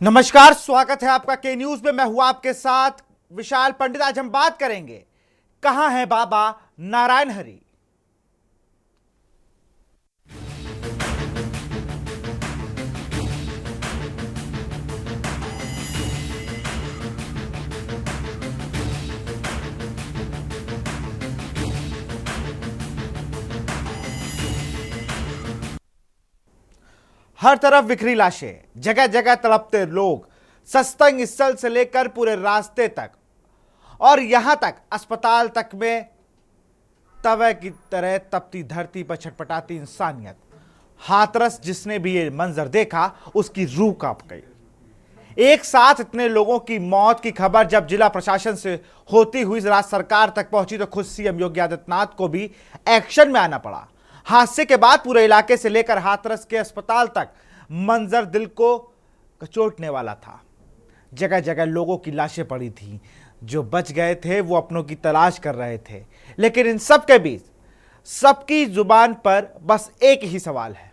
नमस्कार, स्वागत है आपका के न्यूज में। मैं हूं आपके साथ विशाल पंडित। आज हम बात करेंगे कहां है बाबा नारायण हरि। हर तरफ बिखरी लाशें, जगह जगह तड़पते लोग, सत्संग स्थल से लेकर पूरे रास्ते तक और यहां तक अस्पताल तक में तवे की तरह तपती धरती पर छटपटाती इंसानियत। हाथरस जिसने भी ये मंजर देखा उसकी रूह कांप गई। एक साथ इतने लोगों की मौत की खबर जब जिला प्रशासन से होती हुई राज्य सरकार तक पहुंची तो खुद सीएम योगी आदित्यनाथ को भी एक्शन में आना पड़ा। हादसे के बाद पूरे इलाके से लेकर हाथरस के अस्पताल तक मंजर दिल को कचोटने वाला था। जगह जगह लोगों की लाशें पड़ी थी। जो बच गए थे वो अपनों की तलाश कर रहे थे, लेकिन इन सब के बीच सबकी जुबान पर बस एक ही सवाल है,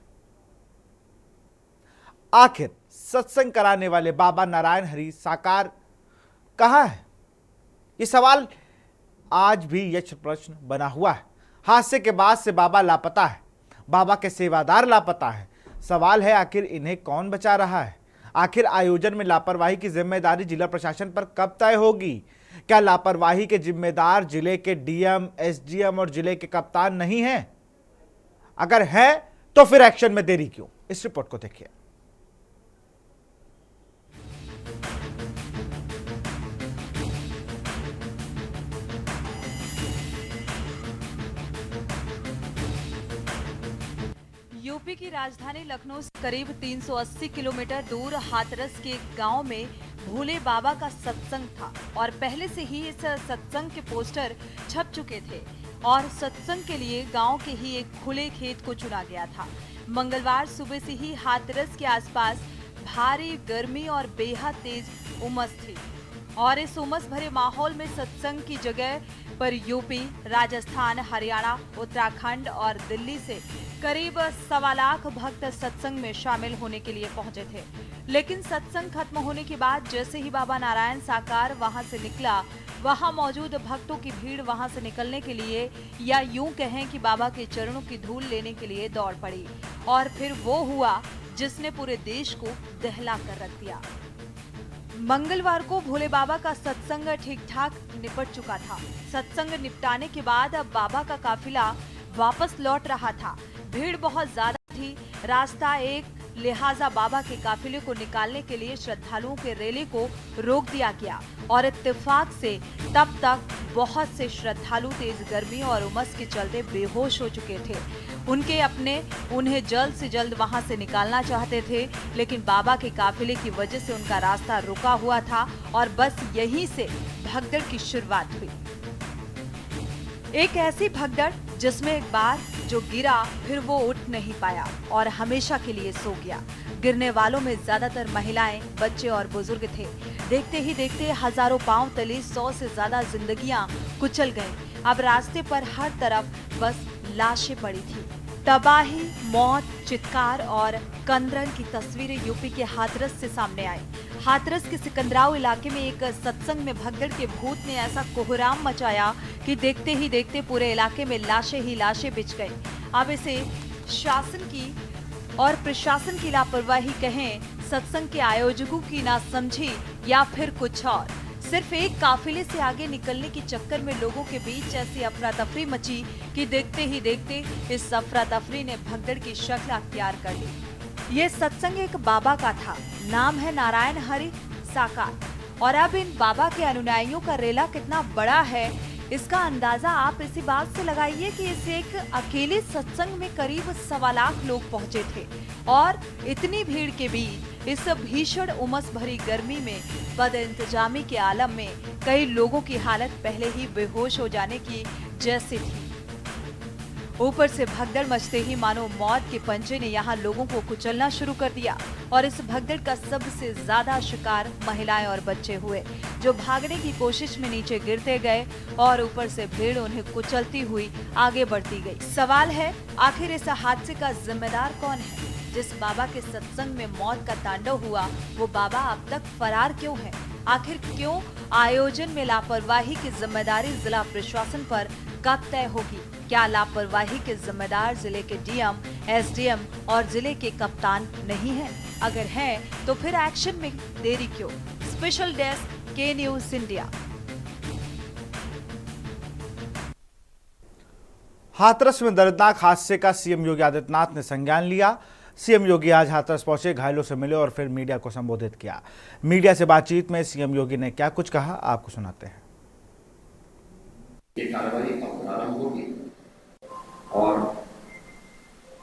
आखिर सत्संग कराने वाले बाबा नारायण हरि साकार कहां है? ये सवाल आज भी यक्ष प्रश्न बना हुआ है। हादसे के बाद से बाबा लापता है, बाबा के सेवादार लापता है। सवाल है आखिर इन्हें कौन बचा रहा है? आखिर आयोजन में लापरवाही की जिम्मेदारी जिला प्रशासन पर कब तय होगी? क्या लापरवाही के जिम्मेदार जिले के डीएम, एसडीएम और जिले के कप्तान नहीं हैं? अगर है तो फिर एक्शन में देरी क्यों? इस रिपोर्ट को देखिए। यूपी की राजधानी लखनऊ से करीब 380 किलोमीटर दूर हाथरस के गांव में भोले बाबा का सत्संग था और पहले से ही इस सत्संग के पोस्टर छप चुके थे और सत्संग के लिए गांव के ही एक खुले खेत को चुना गया था। मंगलवार सुबह से ही हाथरस के आसपास भारी गर्मी और बेहद तेज उमस थी और इस उमस भरे माहौल में सत्संग की जगह पर यूपी, राजस्थान, हरियाणा, उत्तराखंड और दिल्ली से करीब 1.25 लाख भक्त सत्संग में शामिल होने के लिए पहुंचे थे। लेकिन सत्संग खत्म होने के बाद जैसे ही बाबा नारायण साकार वहां से निकला, वहां मौजूद भक्तों की भीड़ वहां से निकलने के लिए या यूं कहें कि बाबा के चरणों की धूल लेने के लिए दौड़ पड़ी और फिर वो हुआ जिसने पूरे देश को दहला कर रख दिया। मंगलवार को भोले बाबा का सत्संग ठीक ठाक निपट चुका था। सत्संग निपटाने के बाद अब बाबा का काफिला वापस लौट रहा था। भीड़ बहुत ज्यादा थी, रास्ता एक, लिहाजा बाबा के काफिले को निकालने के लिए श्रद्धालुओं के रैली को रोक दिया गया और इत्तेफाक से तब तक बहुत से श्रद्धालु तेज गर्मी और उमस के चलते बेहोश हो चुके थे। उन्हें जल्द से जल्द वहां से निकालना चाहते थे, लेकिन बाबा के काफिले की वजह से उनका रास्ता रुका हुआ था और बस यहीं से भगदड़ की शुरुआत हुई। एक ऐसी भगदड़ जिसमें एक बार जो गिरा फिर वो उठ नहीं पाया और हमेशा के लिए सो गया। गिरने वालों में ज्यादातर महिलाएं, बच्चे और बुजुर्ग थे। देखते ही देखते हजारों पांव तले 100 से ज्यादा जिंदगियां कुचल गईं। अब रास्ते पर हर तरफ बस लाशें पड़ी थी। तबाही, मौत, चित्कार और कंदरन की तस्वीरें यूपी के हाथरस से सामने आई। हाथरस के सिकंदराव इलाके में एक सत्संग में भगदड़ के भूत ने ऐसा कोहराम मचाया कि देखते ही देखते पूरे इलाके में लाशें ही लाशें बिछ गईं। अब इसे शासन की और प्रशासन की लापरवाही कहें, सत्संग के आयोजकों की नासमझी या फिर कुछ और। सिर्फ एक काफिले से आगे निकलने के चक्कर में लोगों के बीच ऐसी अफरा तफरी मची कि देखते ही देखते इस अफरा तफरी ने भगदड़ की शक्ल अख्तियार कर ली। ये सत्संग एक बाबा का था, नाम है नारायण हरि साकार। और अब इन बाबा के अनुयायियों का रेला कितना बड़ा है, इसका अंदाजा आप इसी बात से लगाइए कि इस एक अकेले सत्संग में करीब 1.25 लाख लोग पहुंचे थे और इतनी भीड़ के बीच इस भीषण उमस भरी गर्मी में बदइंतजामी के आलम में कई लोगों की हालत पहले ही बेहोश हो जाने की जैसी थी। ऊपर से भगदड़ मचते ही मानो मौत के पंजे ने यहाँ लोगों को कुचलना शुरू कर दिया और इस भगदड़ का सबसे ज्यादा शिकार महिलाएं और बच्चे हुए, जो भागने की कोशिश में नीचे गिरते गए और ऊपर से भीड़ उन्हें कुचलती हुई आगे बढ़ती गई। सवाल है, आखिर इस हादसे का जिम्मेदार कौन है? जिस बाबा के सत्संग में मौत का तांडव हुआ वो बाबा अब तक फरार क्यों है? आखिर क्यों आयोजन में लापरवाही की जिम्मेदारी जिला प्रशासन पर कब तय होगी? क्या लापरवाही के जिम्मेदार जिले के डीएम, एसडीएम और जिले के कप्तान नहीं हैं? अगर हैं तो फिर एक्शन में देरी क्यों? स्पेशल डेस्क के न्यूज इंडिया। हाथरस में दर्दनाक हादसे का सीएम योगी आदित्यनाथ ने संज्ञान लिया। सीएम योगी आज हाथरस पहुंचे, घायलों से मिले और फिर मीडिया को संबोधित किया। मीडिया से बातचीत में सीएम योगी ने क्या कुछ कहा, आपको सुनाते हैं। ये कार्रवाई अब प्रारंभ होगी और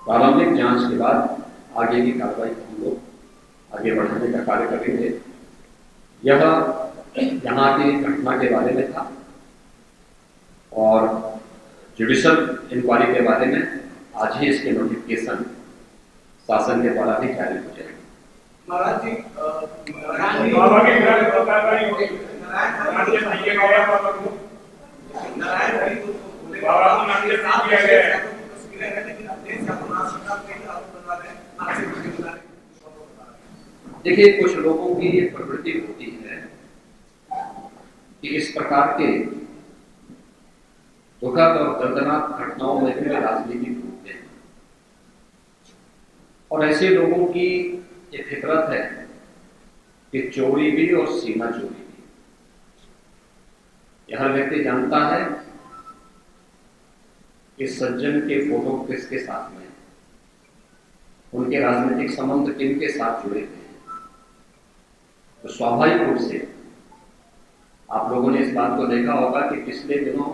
प्रारंभिक जांच के बाद आगे की कार्रवाई हम लोग आगे बढ़ाने का कार्य करेंगे। यह यहाँ की घटना के बारे में था और जुडिशल इंक्वायरी के बारे में आज ही इसके नोटिफिकेशन शासन के द्वारा भी जारी हो जाएगी। महाराज जी, देखिए, कुछ लोगों की ये प्रवृत्ति होती है कि इस प्रकार के दुखद और दर्दनाक घटनाओं में भी राजनीति ढूंढते हैं और ऐसे लोगों की ये फितरत है कि चोरी भी और सीना चोरी भी। यह हर व्यक्ति जानता है कि सज्जन के फोटो किसके साथ में, उनके राजनीतिक संबंध किनके साथ जुड़े हुए हैं। तो स्वाभाविक रूप से आप लोगों ने इस बात को देखा होगा कि पिछले दिनों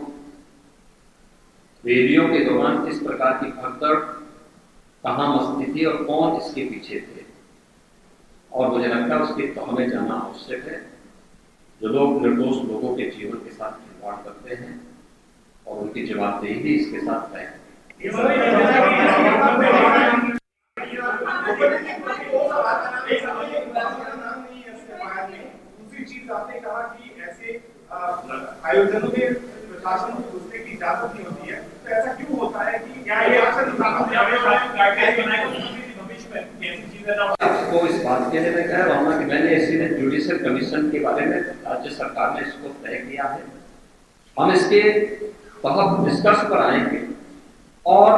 रैलियों के दौरान किस प्रकार की भगदड़, कहां मस्ती थी और कौन इसके पीछे थे। और मुझे लगता है उसकी तह में जाना आवश्यक है। जो लोग निर्दोष लोगों के जीवन के साथ खिलवाड़ करते हैं और उनकी जवाबदेही भी इसके साथ तय है। दूसरी चीज आपने कहा कि ऐसे आयोजनों में प्रशासन को घुसने की इजाजत नहीं होती है, तो ऐसा क्यों होता है कि क्या ये आपको इस बात के लिए मैं कह रहा हूँ ना कि मैंने इसीलिए जुडिशियल कमीशन के बारे में राज्य सरकार ने इसको तय किया है। हम इसके बहुत निष्कर्ष पर आएंगे और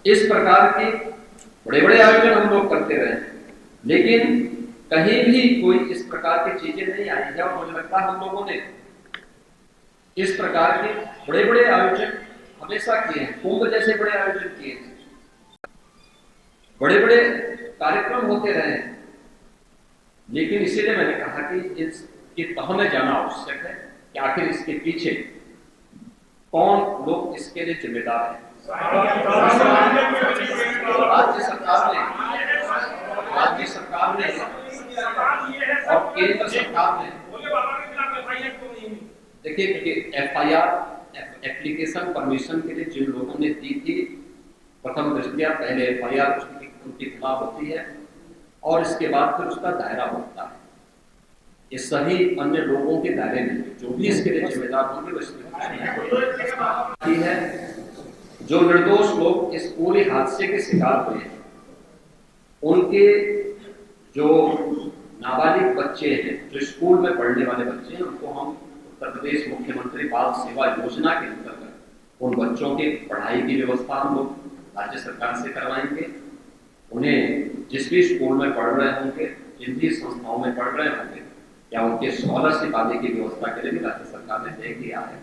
इस प्रकार के बड़े बड़े आयोजन हम लोग करते रहे, लेकिन कहीं भी कोई इस प्रकार की चीजें नहीं आई है। और मुझे लगता है हम लोगों ने इस प्रकार के बड़े बड़े आयोजन हमेशा किए हैं। कुंभ जैसे बड़े आयोजन किए हैं, बड़े बड़े कार्यक्रम होते रहे हैं, लेकिन इसीलिए मैंने कहा कि इसकी तह में जाना आवश्यक है कि आखिर इसके पीछे कौन लोग इसके लिए जिम्मेदार हैं। राज्य सरकार ने और केंद्र सरकार ने, देखिए कि एफआईआर एप्लीकेशन परमिशन के लिए जिन लोगों ने दी थी, प्रथम दृष्टया पहले एफआईआर उनके खिलाफ होती है और इसके बाद फिर उसका दायरा बढ़ता है। ये सभी अन्य लोगों के दायरे में जो भी इसके लिए जिम्मेदार होंगे वो इसमें है। जो निर्दोष लोग इस पूरे हादसे के शिकार हुए हैं, उनके जो नाबालिग बच्चे हैं, जो स्कूल में पढ़ने वाले बच्चे हैं, उनको हम उत्तर प्रदेश मुख्यमंत्री बाल सेवा योजना के अंतर्गत उन बच्चों की पढ़ाई की व्यवस्था हम लोग राज्य सरकार से करवाएंगे। उन्हें जिस भी स्कूल में पढ़ रहे होंगे, जिन भी संस्थाओं में पढ़ रहे होंगे, या उनके स्कॉलरशिप आदि की व्यवस्था के लिए भी राज्य सरकार ने तय किया है।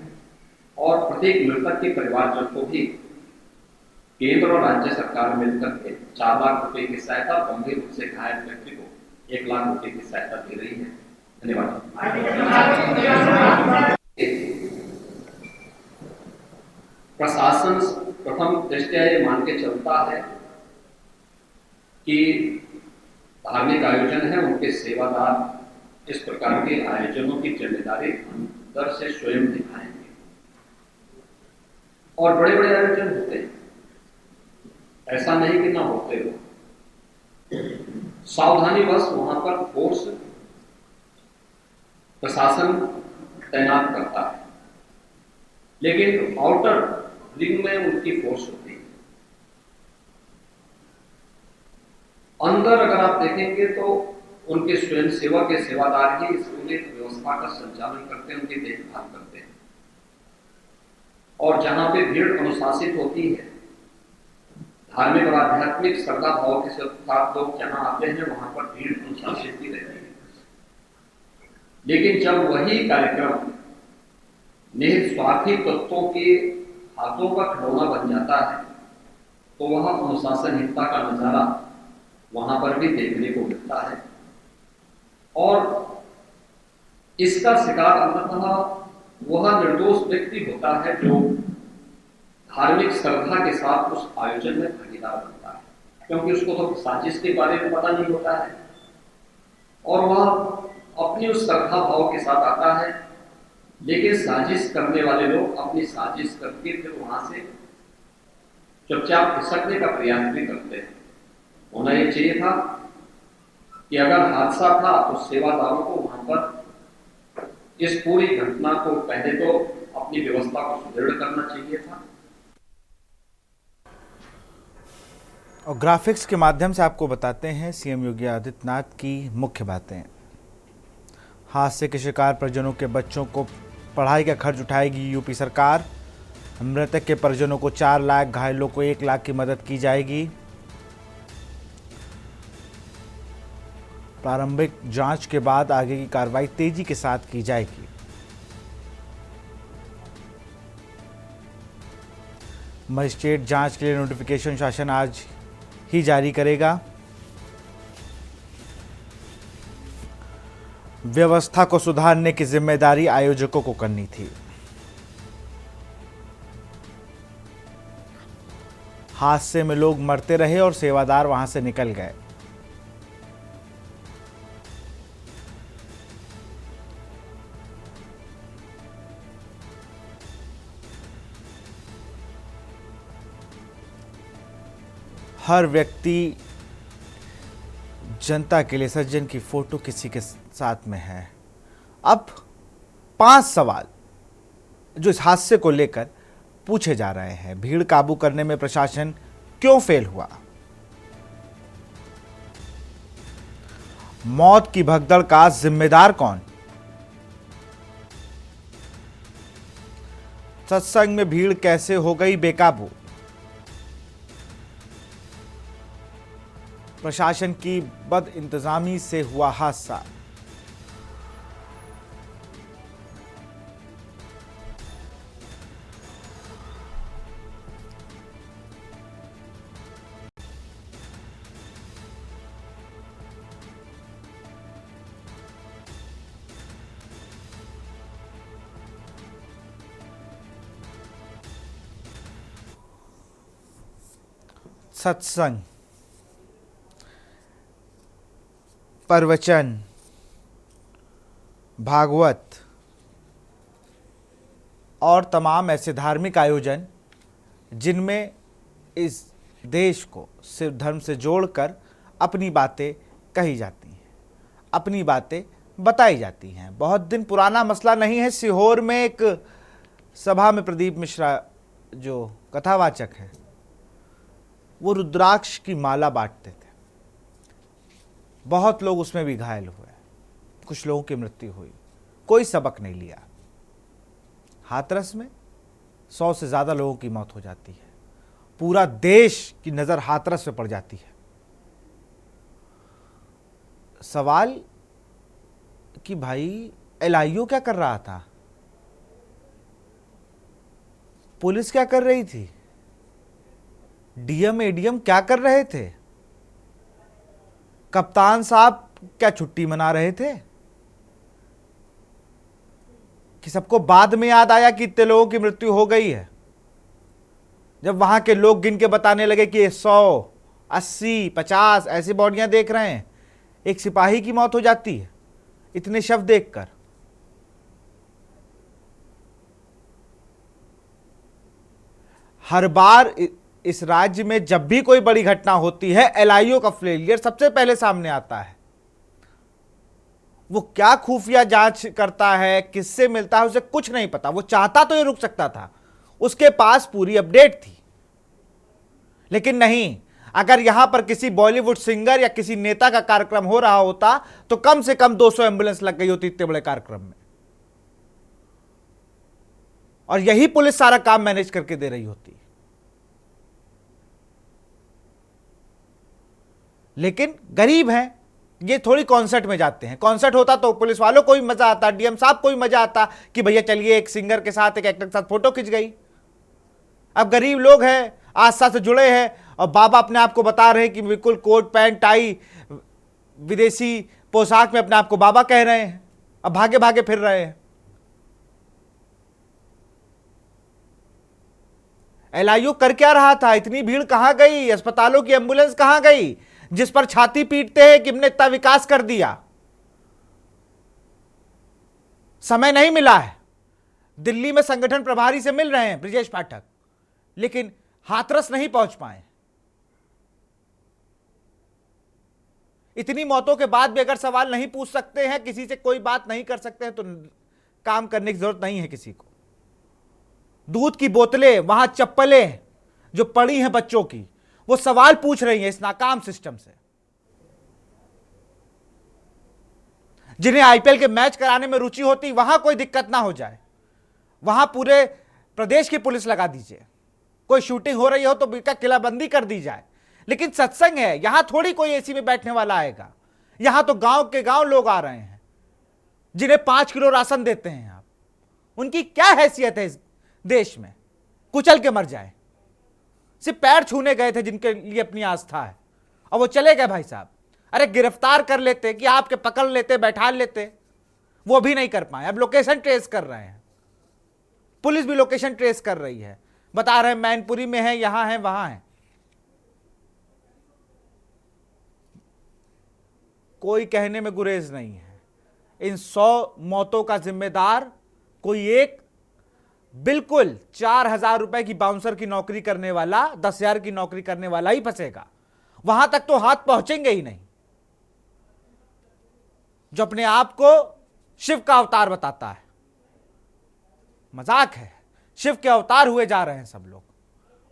और प्रत्येक मृतक के परिवारजन को भी केंद्र और राज्य सरकार मिलकर के 4 लाख रुपए की सहायता, गंभीर रूप से घायल व्यक्ति को 1 लाख रुपए की सहायता दे रही है। धन्यवाद। प्रशासन प्रथम दृष्टया ये मान के चलता है कि धार्मिक आयोजन है, उनके सेवादार इस प्रकार के आयोजनों की जिम्मेदारी अंदर से स्वयं निभाएंगे। और बड़े बड़े आयोजन होते हैं, ऐसा नहीं कि ना होते हो, सावधानी बस वहां पर फोर्स प्रशासन तैनात करता है, लेकिन आउटर रिंग में उनकी फोर्स होती है। अंदर अगर आप देखेंगे तो उनके स्वयं सेवक के सेवादार ही इस पूरी व्यवस्था का संचालन करते हैं, उनकी देखभाल करते हैं। और जहां पे भीड़ अनुशासित होती है, धार्मिक और आध्यात्मिक श्रद्धा भाव के साथ लोग जहां आते हैं वहां पर भीड़ अनुशासित भी रहती है। लेकिन जब वही कार्यक्रम निस्वार्थी तत्वों के हाथों का खिलौना बन जाता है तो वह अनुशासनहीनता का नजारा वहां पर भी देखने को मिलता है। और इसका शिकार अंततः वह निर्दोष व्यक्ति होता है जो धार्मिक श्रद्धा के साथ उस आयोजन में भागीदार बनता है, क्योंकि उसको तो साजिश के बारे में पता नहीं होता है और वह अपनी उस श्रद्धा भाव के साथ आता है। लेकिन साजिश करने वाले लोग अपनी साजिश करके फिर वहां से चुपचाप खिसकने का प्रयास भी करते हैं। होना ये चाहिए था कि अगर हादसा था तो सेवादारों को वहां पर इस पूरी घटना को पहले तो अपनी व्यवस्था को सुदृढ़ करना चाहिए था। और ग्राफिक्स के माध्यम से आपको बताते हैं सीएम योगी आदित्यनाथ की मुख्य बातें। हादसे के शिकार परिजनों के बच्चों को पढ़ाई का खर्च उठाएगी यूपी सरकार। मृतक के परिजनों को 4 लाख, घायलों को 1 लाख की मदद की जाएगी। प्रारंभिक जांच के बाद आगे की कार्रवाई तेजी के साथ की जाएगी। मजिस्ट्रेट जांच के लिए नोटिफिकेशन शासन आज ही जारी करेगा। व्यवस्था को सुधारने की जिम्मेदारी आयोजकों को करनी थी। हादसे में लोग मरते रहे और सेवादार वहां से निकल गए। हर व्यक्ति जनता के लिए सज्जन की फोटो किसी के साथ में है। अब 5 सवाल जो इस हादसे को लेकर पूछे जा रहे हैं। भीड़ काबू करने में प्रशासन क्यों फेल हुआ? मौत की भगदड़ का जिम्मेदार कौन? सत्संग में भीड़ कैसे हो गई बेकाबू? प्रशासन की बदइंतजामी से हुआ हादसा। सत्संग, प्रवचन, भागवत और तमाम ऐसे धार्मिक आयोजन जिनमें इस देश को सिर्फ धर्म से जोड़कर अपनी बातें कही जाती हैं, अपनी बातें बताई जाती हैं। बहुत दिन पुराना मसला नहीं है। सीहोर में एक सभा में प्रदीप मिश्रा जो कथावाचक है वो रुद्राक्ष की माला बांटते थे। बहुत लोग उसमें भी घायल हुए, कुछ लोगों की मृत्यु हुई, कोई सबक नहीं लिया। हाथरस में 100 से ज़्यादा लोगों की मौत हो जाती है। पूरा देश की नज़र हाथरस पे पड़ जाती है। सवाल कि भाई एलआईओ क्या कर रहा था? पुलिस क्या कर रही थी? डीएम एडीएम क्या कर रहे थे? कप्तान साहब क्या छुट्टी मना रहे थे? कि सबको बाद में याद आया कि इतने लोगों की मृत्यु हो गई है, जब वहां के लोग गिन के बताने लगे कि 100, 80, 50 ऐसी बॉडियां देख रहे हैं। एक सिपाही की मौत हो जाती है इतने शव देखकर। हर बार इस राज्य में जब भी कोई बड़ी घटना होती है एलआईओ का फेलियर सबसे पहले सामने आता है। वो क्या खुफिया जांच करता है, किससे मिलता है, उसे कुछ नहीं पता। वो चाहता तो ये रुक सकता था, उसके पास पूरी अपडेट थी, लेकिन नहीं। अगर यहां पर किसी बॉलीवुड सिंगर या किसी नेता का कार्यक्रम हो रहा होता तो कम से कम 200 एम्बुलेंस लग गई होती इतने बड़े कार्यक्रम में, और यही पुलिस सारा काम मैनेज करके दे रही होती। लेकिन गरीब हैं, ये थोड़ी कॉन्सर्ट में जाते हैं। कॉन्सर्ट होता तो पुलिस वालों को भी मजा आता, डीएम साहब को भी मजा आता कि भैया चलिए एक सिंगर के साथ, एक एक्टर के साथ फोटो खिंच गई। अब गरीब लोग हैं, आस्था से जुड़े हैं, और बाबा अपने आप को बता रहे हैं कि बिल्कुल कोट पैंट टाई विदेशी पोशाक में अपने आप को बाबा कह रहे हैं, अब भागे भागे फिर रहे हैं। एलआईयू कर क्या रहा था? इतनी भीड़ कहां गई? अस्पतालों की एम्बुलेंस कहां गई जिस पर छाती पीटते हैं कि हमने इतना विकास कर दिया? समय नहीं मिला है। दिल्ली में संगठन प्रभारी से मिल रहे हैं ब्रिजेश पाठक, लेकिन हाथरस नहीं पहुंच पाए। इतनी मौतों के बाद भी अगर सवाल नहीं पूछ सकते हैं, किसी से कोई बात नहीं कर सकते हैं, तो काम करने की जरूरत नहीं है किसी को। दूध की बोतलें, वहां चप्पलें जो पड़ी हैं बच्चों की, वो सवाल पूछ रही हैं इस नाकाम सिस्टम से। जिन्हें आईपीएल के मैच कराने में रुचि होती, वहां कोई दिक्कत ना हो जाए, वहां पूरे प्रदेश की पुलिस लगा दीजिए। कोई शूटिंग हो रही हो तो बिल्कुल किलाबंदी कर दी जाए। लेकिन सत्संग है, यहां थोड़ी कोई एसी में बैठने वाला आएगा। यहां तो गांव के गांव लोग आ रहे हैं जिन्हें 5 किलो राशन देते हैं आप। उनकी क्या हैसियत है इस देश में? कुचल के मर जाए। सिर्फ पैर छूने गए थे जिनके लिए अपनी आस्था है, और वो चले गए। भाई साहब, अरे गिरफ्तार कर लेते कि आपके पकड़ लेते, बैठा लेते, वो भी नहीं कर पाए। अब लोकेशन ट्रेस कर रहे हैं, पुलिस भी लोकेशन ट्रेस कर रही है, बता रहे हैं मैनपुरी में है, यहां है, वहां है। कोई कहने में गुरेज नहीं है। इन 100 मौतों का जिम्मेदार कोई एक बिल्कुल 4,000 रुपए की बाउंसर की नौकरी करने वाला, 10,000 की नौकरी करने वाला ही फंसेगा। वहां तक तो हाथ पहुंचेंगे ही नहीं। जो अपने आप को शिव का अवतार बताता है, मजाक है। शिव के अवतार हुए जा रहे हैं सब लोग,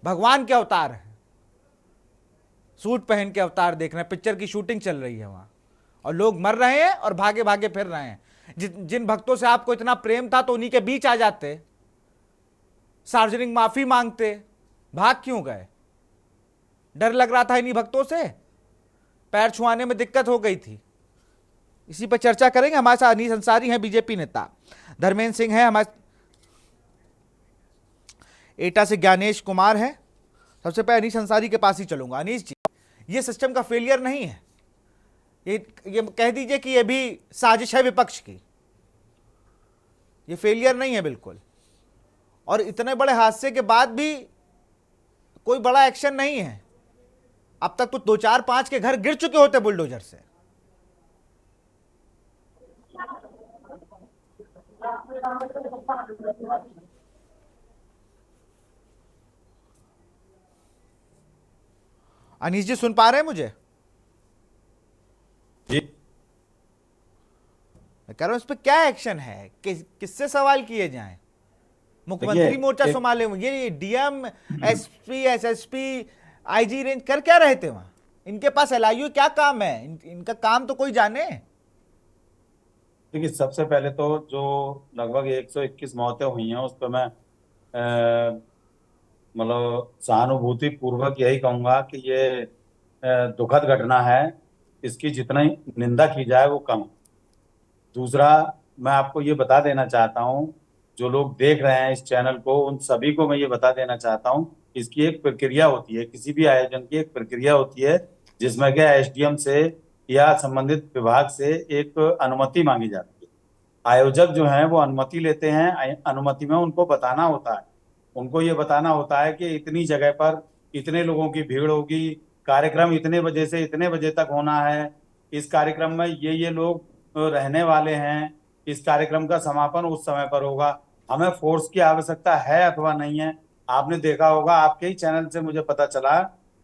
भगवान के अवतार हैं। सूट पहन के अवतार देख रहे हैं, पिक्चर की शूटिंग चल रही है वहां, और लोग मर रहे हैं और भागे भागे फिर रहे हैं। जिन भक्तों से आपको इतना प्रेम था तो उन्हीं के बीच आ जाते, सार्वजनिक माफी मांगते, भाग क्यों गए? डर लग रहा था इन्हीं भक्तों से, पैर छुआने में दिक्कत हो गई थी। इसी पर चर्चा करेंगे। हमारे साथ अनीस अंसारी हैं, बीजेपी नेता, धर्मेंद्र सिंह हैं हमारे, एटा से ज्ञानेश कुमार है। सबसे पहले अनीस अंसारी के पास ही चलूंगा। अनीस जी, ये सिस्टम का फेलियर नहीं है, ये कह दीजिए कि ये भी साजिश है विपक्ष की, ये फेलियर नहीं है बिल्कुल। और इतने बड़े हादसे के बाद भी कोई बड़ा एक्शन नहीं है। अब तक तो 2, 4, 5 के घर गिर चुके होते बुलडोजर से। अनीस जी, सुन पा रहे हैं मुझे? जी, मैं कह रहा हूं इस पे क्या एक्शन है, किससे सवाल किए जाएं? मुख्यमंत्री मोर्चा संभाले हुए ये DM, SP, SSP, IG range कर क्या रहे थे वहां? इनके पास एलआईयू क्या काम है? इनका काम तो कोई जाने। देखिए, सबसे पहले तो जो लगभग 121 मौतें हुई हैं उस पर मैं मतलब सहानुभूति पूर्वक यही कहूंगा कि ये दुखद घटना है। इसकी जितनी निंदा की जाए वो कम। दूसरा, मैं आपको ये बता देना चाहता हूँ, जो लोग देख रहे हैं इस चैनल को, उन सभी को मैं ये बता देना चाहता हूँ, इसकी एक प्रक्रिया होती है, किसी भी आयोजन की एक प्रक्रिया होती है, जिसमें कि एसडीएम से या संबंधित विभाग से एक अनुमति मांगी जाती है। आयोजक जो हैं वो अनुमति लेते हैं। अनुमति में उनको बताना होता है, उनको ये बताना होता है कि इतनी जगह पर इतने लोगों की भीड़ होगी, कार्यक्रम इतने बजे से इतने बजे तक होना है, इस कार्यक्रम में ये लोग रहने वाले हैं, इस कार्यक्रम का समापन उस समय पर होगा। हमें फोर्स की आवश्यकता है अथवा नहीं है, आपने देखा होगा, आपके ही चैनल से मुझे पता चला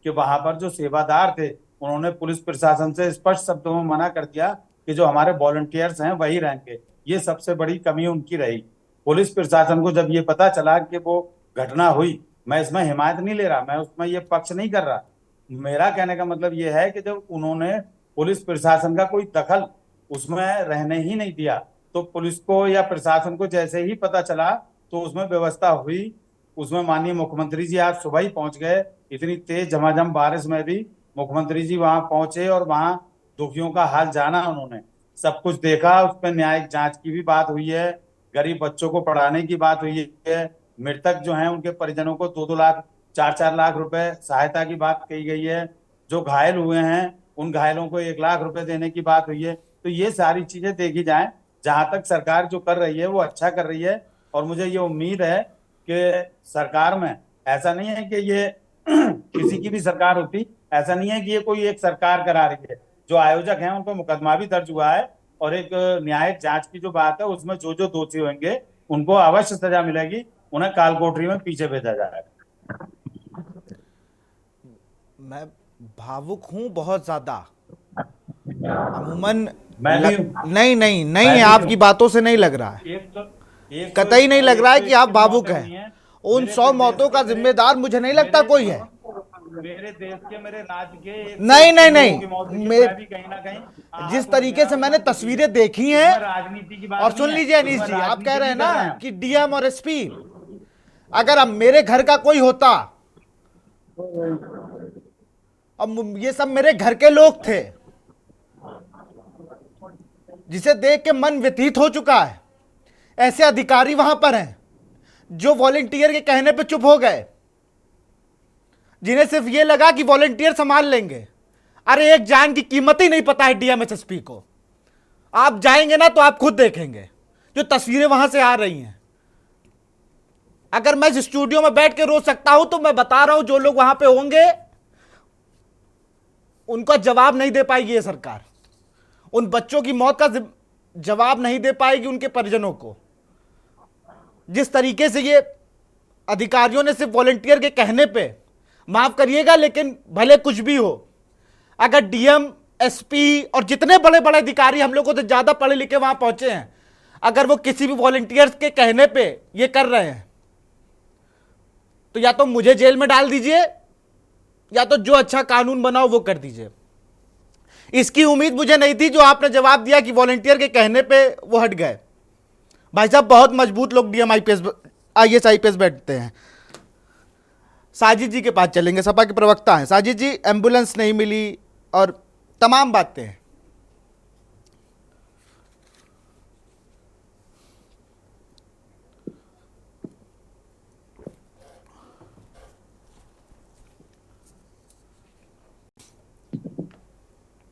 कि वहां पर जो सेवादार थे उन्होंने पुलिस प्रशासन से स्पष्ट शब्दों में मना कर दिया कि जो हमारे वॉलंटियर्स हैं वही रहेंगे। ये सबसे बड़ी कमी उनकी रही। पुलिस प्रशासन को जब ये पता चला कि वो घटना हुई, मैं इसमें हिमायत नहीं ले रहा, मैं उसमें ये पक्ष नहीं कर रहा, मेरा कहने का मतलब ये है कि जब उन्होंने पुलिस प्रशासन का कोई दखल उसमें रहने ही नहीं दिया, तो पुलिस को या प्रशासन को जैसे ही पता चला तो उसमें व्यवस्था हुई। उसमें माननीय मुख्यमंत्री जी आज सुबह ही पहुंच गए। इतनी तेज झमाझम बारिश में भी मुख्यमंत्री जी वहां पहुंचे और वहां दुखियों का हाल जाना, उन्होंने सब कुछ देखा। उस पर न्यायिक जांच की भी बात हुई है, गरीब बच्चों को पढ़ाने की बात हुई है, मृतक जो हैं उनके परिजनों को 2-2 लाख 4-4 लाख रुपए सहायता की बात कही गई है, जो घायल हुए हैं उन घायलों को 1 लाख रुपए देने की बात हुई है। तो ये सारी चीजें देखी जाएं, जहां तक सरकार जो कर रही है वो अच्छा कर रही है। और मुझे ये उम्मीद है कि सरकार में ऐसा नहीं है कि ये किसी की भी सरकार होती, ऐसा नहीं है कि ये कोई एक सरकार करा रही है। जो आयोजक हैं उन पर मुकदमा भी दर्ज हुआ है और एक न्यायिक जांच की जो बात है उसमें जो जो दोषी होंगे उनको अवश्य सजा मिलेगी, उन्हें काल कोठरी में पीछे भेजा जाएगा। मैं भावुक हूं बहुत ज्यादा। अमूमन मैं भी नहीं नहीं नहीं, मैं भी आपकी हूं। बातों से नहीं लग रहा है, कतई नहीं लग रहा है कि आप भावुक हैं। उन 100 मौतों का जिम्मेदार मुझे नहीं लगता कोई है। मेरे देश के, मेरे राज्य के नहीं नहीं नहीं, मैं भी कहीं ना कहीं जिस तरीके से मैंने तस्वीरें देखी हैं, राजनीति की बात और सुन नहीं है, लीजिए अनीश जी, इसमें आप कह रहे हैं राजनीति ना कर हैं। कि डीएम और एसपी, अगर अब मेरे घर का कोई होता, अब ये सब मेरे घर के लोग थे, जिसे देख के मन व्यथित हो चुका है। ऐसे अधिकारी वहां पर हैं जो वॉलेंटियर के कहने पे चुप हो गए, जिन्हें सिर्फ ये लगा कि वॉलेंटियर संभाल लेंगे। अरे एक जान की कीमत ही नहीं पता है डीएम एसएसपी को। आप जाएंगे ना तो आप खुद देखेंगे जो तस्वीरें वहां से आ रही हैं। अगर मैं इस स्टूडियो में बैठ के रो सकता हूं तो मैं बता रहा हूं, जो लोग वहां पे होंगे उनका जवाब नहीं दे पाएगी ये सरकार। उन बच्चों की मौत का जवाब नहीं दे पाएगी उनके परिजनों को। जिस तरीके से ये अधिकारियों ने सिर्फ वॉलेंटियर के कहने पे, माफ करिएगा लेकिन भले कुछ भी हो, अगर डीएम एसपी और जितने बड़े बड़े अधिकारी हम लोगों से ज्यादा पढ़े लिखे वहां पहुंचे हैं, अगर वो किसी भी वॉलेंटियर्स के कहने पे ये कर रहे हैं तो या तो मुझे जेल में डाल दीजिए या तो जो अच्छा कानून बनाओ वो कर दीजिए। इसकी उम्मीद मुझे नहीं थी जो आपने जवाब दिया कि वॉलेंटियर के कहने पे वो हट गए। भाई साहब बहुत मजबूत लोग डीएम आईएएस आईपीएस बैठते हैं। साजिद जी के पास चलेंगे, सपा के प्रवक्ता हैं। साजिद जी, एम्बुलेंस नहीं मिली और तमाम बातें हैं,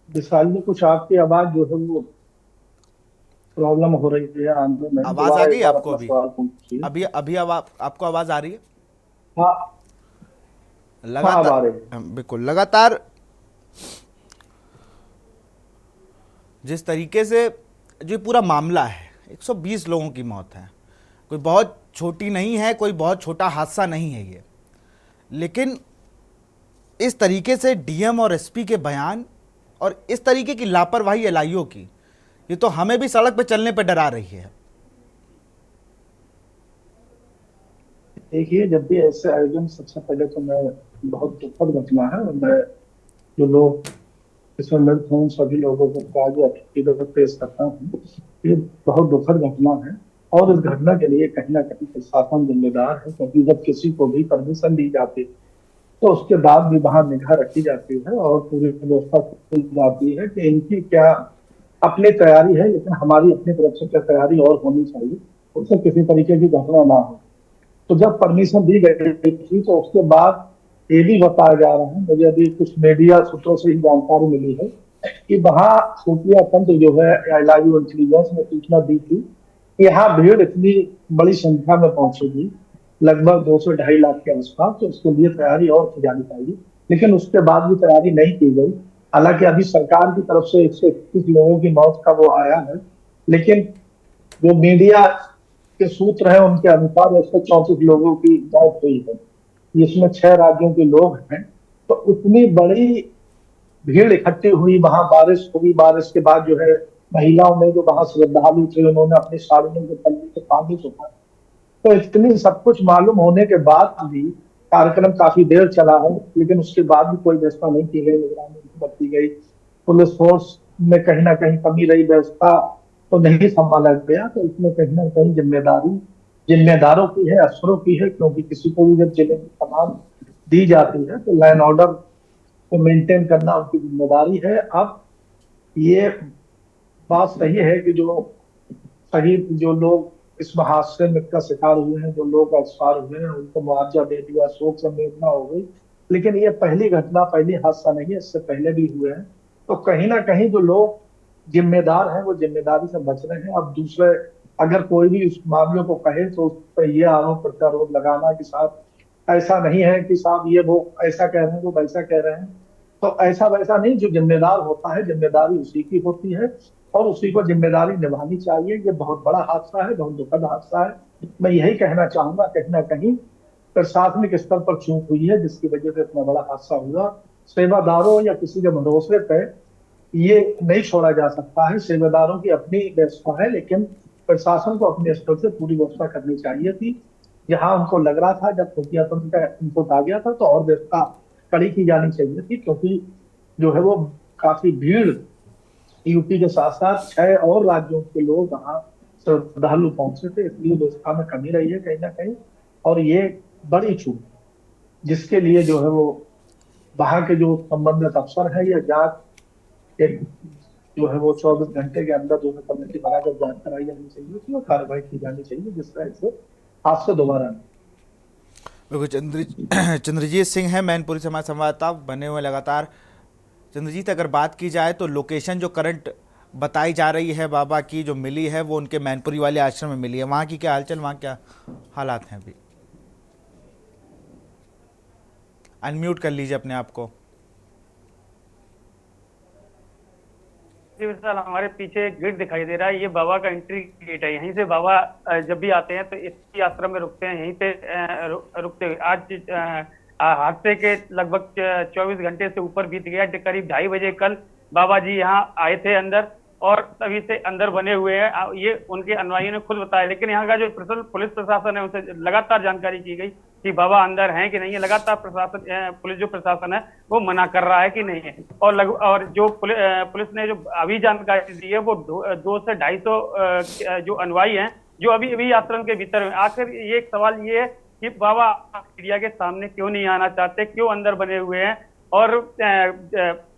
विशाल जी, कुछ आपकी आवाज जो है वो प्रॉब्लम हो रही है आंदोलन में। आवाज आ गई आपको? अभी सवाल पूछिए। अभी अभी आपको आवाज आ रही है? हाँ, हाँ, अब आ रही है। बिल्कुल। लगातार जिस तरीके से जो पूरा मामला है, 120 लोगों की मौत है, कोई बहुत छोटी नहीं है, कोई बहुत छोटा हादसा नहीं है ये। लेकिन इस तरीके से डीएम और एसपी के बयान और इस तरीके की लापरवाही एलआईओ की, ये तो हमें भी सड़क पे चलने पे डरा रही है। देखिए, जब भी ऐसे आयोजन, सबसे पहले तो मैं बहुत दुखद घटना है और मैं जो लोग इसमें मृत हुए उन सभी लोगों को ताज़ा पेश करता हूँ। ये बहुत दुखद घटना है और इस घटना के लिए कहीं ना कहीं प्रशासन जिम्मेदार है, क्योंकि जब किसी को भी परमिशन दी जाती है तो उसके बाद भी वहां निगाह रखी जाती है और पूरी व्यवस्था की जाती है कि इनकी क्या अपनी तैयारी है, लेकिन हमारी अपनी तरफ से क्या तैयारी और होनी चाहिए, उससे किसी तरीके की घटना ना हो। तो जब परमिशन दी गई थी तो उसके बाद ये भी बताया जा रहा है, मुझे अभी कुछ मीडिया सूत्रों से ही जानकारी मिली है कि वहाँ खुफिया तंत्र जो है एलआईयू इंटेलिजेंस ने सूचना दी थी कि यहाँ भीड़ इतनी बड़ी संख्या में पहुंचेगी, लगभग 2 से 2.5 लाख के आसपास, तो उसके लिए तैयारी और की जानी चाहिए, लेकिन उसके बाद भी तैयारी नहीं की गई। हालांकि अभी सरकार की तरफ से 121 लोगों की मौत का वो आया है, लेकिन जो मीडिया के सूत्र हैं उनके अनुसार 134 लोगों की मौत हुई है, जिसमें 6 राज्यों के लोग हैं। तो इतनी बड़ी भीड़ इकट्ठी हुई, वहां बारिश हुई, बारिश के बाद जो है महिलाओं ने जो वहां श्रद्धालु थे उन्होंने अपनी साड़ियों के पल्ले से पानी सुखा। तो इतनी सब कुछ मालूम होने के बाद भी कार्यक्रम काफी देर चला है, लेकिन उसके बाद भी कोई व्यवस्था नहीं की गई, निगरानी नहीं बरती गई, पुलिस फोर्स में कहीं ना कहीं कमी रही, व्यवस्था तो नहीं संभाला गया। तो इसमें कहीं ना कहीं जिम्मेदारी जिम्मेदारों की है, अफसरों की है, क्योंकि किसी को भी जब जिले की कमान दी जाती है तो लॉ एंड ऑर्डर को मेंटेन करना उनकी जिम्मेदारी है। अब ये बात सही है कि जो लोग इस हादसे में का शिकार हुए हैं, जो लोग एक्सपायर हुए हैं, उनको मुआवजा दे दिया, शोक संवेदना हो गई। लेकिन ये पहली घटना, पहली हादसा नहीं है, इससे पहले भी हुए हैं। तो कहीं ना कहीं जो लोग जिम्मेदार हैं वो जिम्मेदारी से बच रहे हैं। अब दूसरे अगर कोई भी उस मामले को कहे तो उस पर ये आरोप प्रत्यारोप लगाना कि साहब ऐसा नहीं है, कि साहब ये वो ऐसा कह रहे हैं, वो वैसा कह रहे हैं, तो ऐसा वैसा नहीं। जो जिम्मेदार होता है जिम्मेदारी उसी की होती है और उसी को जिम्मेदारी निभानी चाहिए। ये बहुत बड़ा हादसा है, बहुत दुखद हादसा है। मैं यही कहना चाहूंगा, कहीं ना कहीं प्रशासनिक स्तर पर चूक हुई है जिसकी वजह से इतना बड़ा हादसा हुआ। सेवादारों या किसी के भरोसे पे ये नहीं छोड़ा जा सकता है। सेवादारों की अपनी व्यवस्था है, लेकिन प्रशासन को अपने स्तर से पूरी व्यवस्था करनी चाहिए थी। जहां उनको लग रहा था, जब खुफिया तंत्र का इनपुट आ गया था, तो और व्यवस्था कड़ी की जानी चाहिए थी, क्योंकि जो है वो काफी भीड़ यूपी के साथ साथ 6 और राज्यों के लोग वहां श्रद्धालु पहुंचे थे, इसलिए व्यवस्था में कमी रही है कहीं ना कहीं। और ये बड़ी चूक, जिसके लिए जो है वो वहां के जो संबंधित अफसर है या जांच एक जो है वो 24 घंटे के अंदर जो है कमेटी बनाकर जांच कराई जानी चाहिए थी और कार्रवाई की जानी चाहिए, जिस तरह से आज से दोबारा नहीं। बिल्कुल चंद्रजीत सिंह है मैनपुरी से हमारे संवाददाता बने हुए लगातार। चंद्रजीत, अगर बात की जाए तो लोकेशन जो करंट बताई जा रही है बाबा की जो मिली है वो उनके मैनपुरी वाले आश्रम में मिली है, वहाँ की क्या हालचाल, वहाँ क्या हालात हैं अभी? अनम्यूट कर लीजिए अपने आप को। जी विशाल, हमारे पीछे एक गेट दिखाई दे रहा है, ये बाबा का एंट्री गेट है। यहीं से बाबा जब भी आते हैं तो इसी आश्रम में रुकते हैं, यहीं पे रुकते हुए आज हादसे के लगभग 24 घंटे से ऊपर बीत गया। करीब 2:30 बजे कल बाबा जी यहाँ आए थे अंदर और तभी से अंदर बने हुए हैं, ये उनके अनुयायियों ने खुद बताया। लेकिन यहाँ का जो पुलिस प्रशासन है उनसे लगातार जानकारी की गई कि बाबा अंदर हैं कि नहीं है। लगातार प्रशासन पुलिस जो प्रशासन है वो मना कर रहा है कि नहीं है। और जो पुलिस ने जो अभी जानकारी दी है वो 200 से 250 जो अनुयायी हैं जो अभी अभी आश्रम के भीतर में। आखिर ये एक सवाल ये है कि बाबा मीडिया के सामने क्यों नहीं आना चाहते, क्यों अंदर बने हुए हैं। और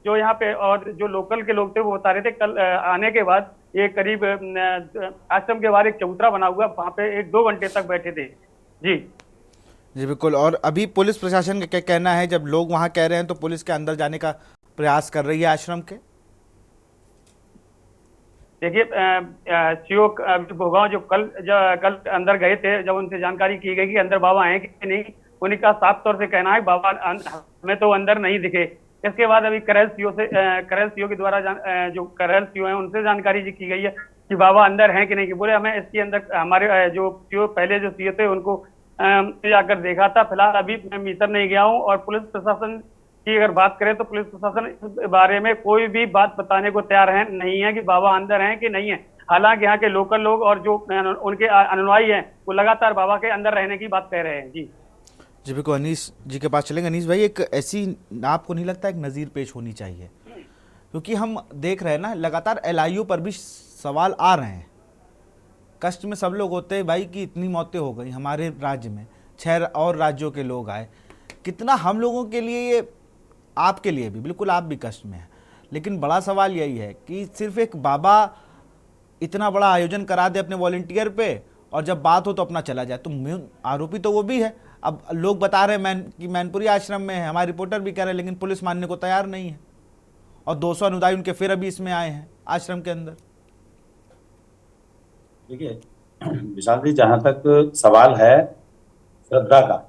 जो यहाँ पे और जो लोकल के लोग थे वो बता रहे थे कल आने के बाद ये करीब आश्रम के बाहर एक चबूतरा बना हुआ, वहां पे 1-2 घंटे तक बैठे थे। जी बिल्कुल। और अभी पुलिस प्रशासन का क्या कहना है, जब लोग वहां कह रहे हैं तो पुलिस के अंदर जाने का प्रयास कर रही है आश्रम के? देखिए सीओ भोगांव जो कल अंदर गए थे, जब उनसे जानकारी की गई कि अंदर बाबा हैं कि नहीं, उनका साफ तौर से कहना है बाबा हमें तो अंदर नहीं दिखे। इसके बाद अभी करेल सीओ के द्वारा जो करेल सीओ है उनसे जानकारी की गई है कि बाबा अंदर हैं कि नहीं, कि बोले हमें इसके अंदर हमारे जो सीओ पहले जो सीओ थे उनको जाकर देखा था। फिलहाल अभी मैं भीतर नहीं गया हूँ। और पुलिस प्रशासन की अगर बात करें तो पुलिस प्रशासन इस बारे में कोई भी बात बताने को तैयार है नहीं है कि बाबा अंदर हैं कि नहीं है। हालांकि यहाँ के लोकल लोग और जो उनके अनुयायी हैं वो लगातार बाबा के अंदर रहने की बात कह रहे हैं। जी बिल्कुल। अनीस जी के पास चलेंगे। अनीस भाई, एक ऐसी आपको नहीं लगता एक नज़ीर पेश होनी चाहिए, क्योंकि हम देख रहे हैं ना लगातार LIU पर भी सवाल आ रहे हैं। कष्ट में सब लोग होते हैं भाई कि इतनी मौतें हो गई हमारे राज्य में, 6 और राज्यों के लोग आए, कितना हम लोगों के लिए ये, आपके लिए भी बिल्कुल आप भी कष्ट में हैं। लेकिन बड़ा सवाल यही है कि सिर्फ एक बाबा इतना बड़ा आयोजन करा दे अपने वॉलंटियर पे और जब बात हो तो अपना चला जाए, तो आरोपी तो वो भी है। अब लोग बता रहे हैं कि मैनपुरी आश्रम में है, हमारे रिपोर्टर भी कह रहे हैं, लेकिन पुलिस मानने को तैयार नहीं है। और 200 अनुयायी उनके फिर अभी इसमें आए हैं आश्रम के अंदर। देखिए विशाल जी, जहां तक सवाल है श्रद्धा का,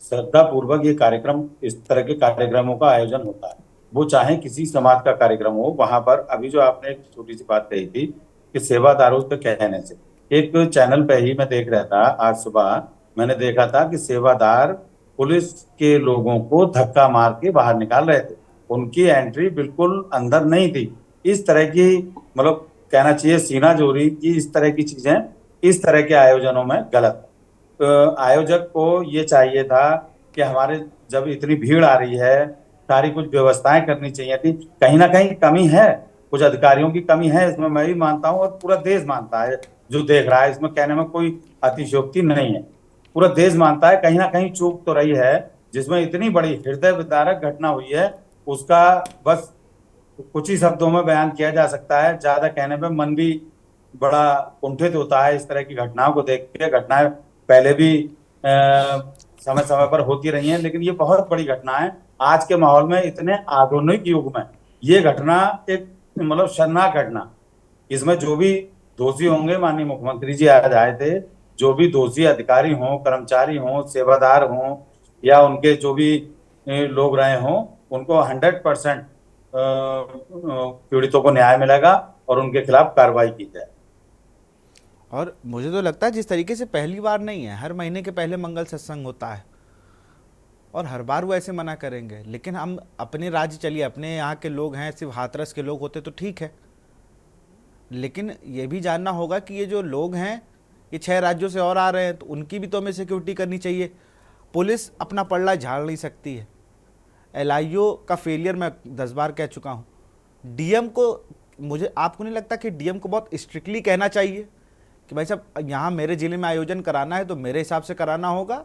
श्रद्धा पूर्वक ये कार्यक्रम, इस तरह के कार्यक्रमों का आयोजन होता है, वो चाहे किसी समाज का कार्यक्रम हो। वहां पर अभी जो आपने एक छोटी सी बात कही थी कि सेवादारों के कहने से, एक चैनल पे ही मैं देख रहा था आज सुबह, मैंने देखा था कि सेवादार पुलिस के लोगों को धक्का मार के बाहर निकाल रहे थे, उनकी एंट्री बिल्कुल अंदर नहीं थी। इस तरह की, मतलब कहना चाहिए सीना जोरी की, इस तरह की चीजें इस तरह के आयोजनों में गलत। आयोजक को ये चाहिए था कि हमारे जब इतनी भीड़ आ रही है, सारी कुछ व्यवस्थाएं करनी चाहिए थी। कहीं ना कहीं कमी है, कुछ अधिकारियों की कमी है, इसमें मैं भी मानता हूँ और पूरा देश मानता है जो देख रहा है। इसमें कहने में कोई अतिशयोक्ति नहीं है, पूरा देश मानता है कहीं ना कहीं चूक तो रही है। जिसमें इतनी बड़ी हृदय विदारक घटना हुई है, उसका बस कुछ ही शब्दों में बयान किया जा सकता है। ज्यादा कहने पे मन भी बड़ा कुंठित होता है इस तरह की घटनाओं को देख के। घटनाएं पहले भी समय समय पर होती रही हैं, लेकिन ये बहुत बड़ी घटना है। आज के माहौल में, इतने आधुनिक युग में ये घटना एक मतलब शर्मनाक घटना। इसमें जो भी दोषी होंगे, माननीय मुख्यमंत्री जी आज आए थे, जो भी दोषी अधिकारी हों, कर्मचारी हों, सेवादार हों या उनके जो भी लोग रहे हों, उनको 100% पीड़ितों को न्याय मिलेगा और उनके खिलाफ कार्रवाई की जाए। और मुझे तो लगता है जिस तरीके से पहली बार नहीं है, हर महीने के पहले मंगल सत्संग होता है और हर बार वो ऐसे मना करेंगे। लेकिन हम अपने राज्य चलिए, अपने यहाँ के लोग हैं, सिर्फ हाथरस के लोग होते तो ठीक है, लेकिन ये भी जानना होगा कि ये जो लोग हैं ये 6 राज्यों से और आ रहे हैं, तो उनकी भी तो हमें सिक्योरिटी करनी चाहिए। पुलिस अपना पल्ला झाड़ नहीं सकती है। LIO का फेलियर मैं 10 बार कह चुका हूँ। DM को, मुझे आपको नहीं लगता कि DM को बहुत स्ट्रिक्टली कहना चाहिए कि भाई साहब यहाँ मेरे ज़िले में आयोजन कराना है तो मेरे हिसाब से कराना होगा,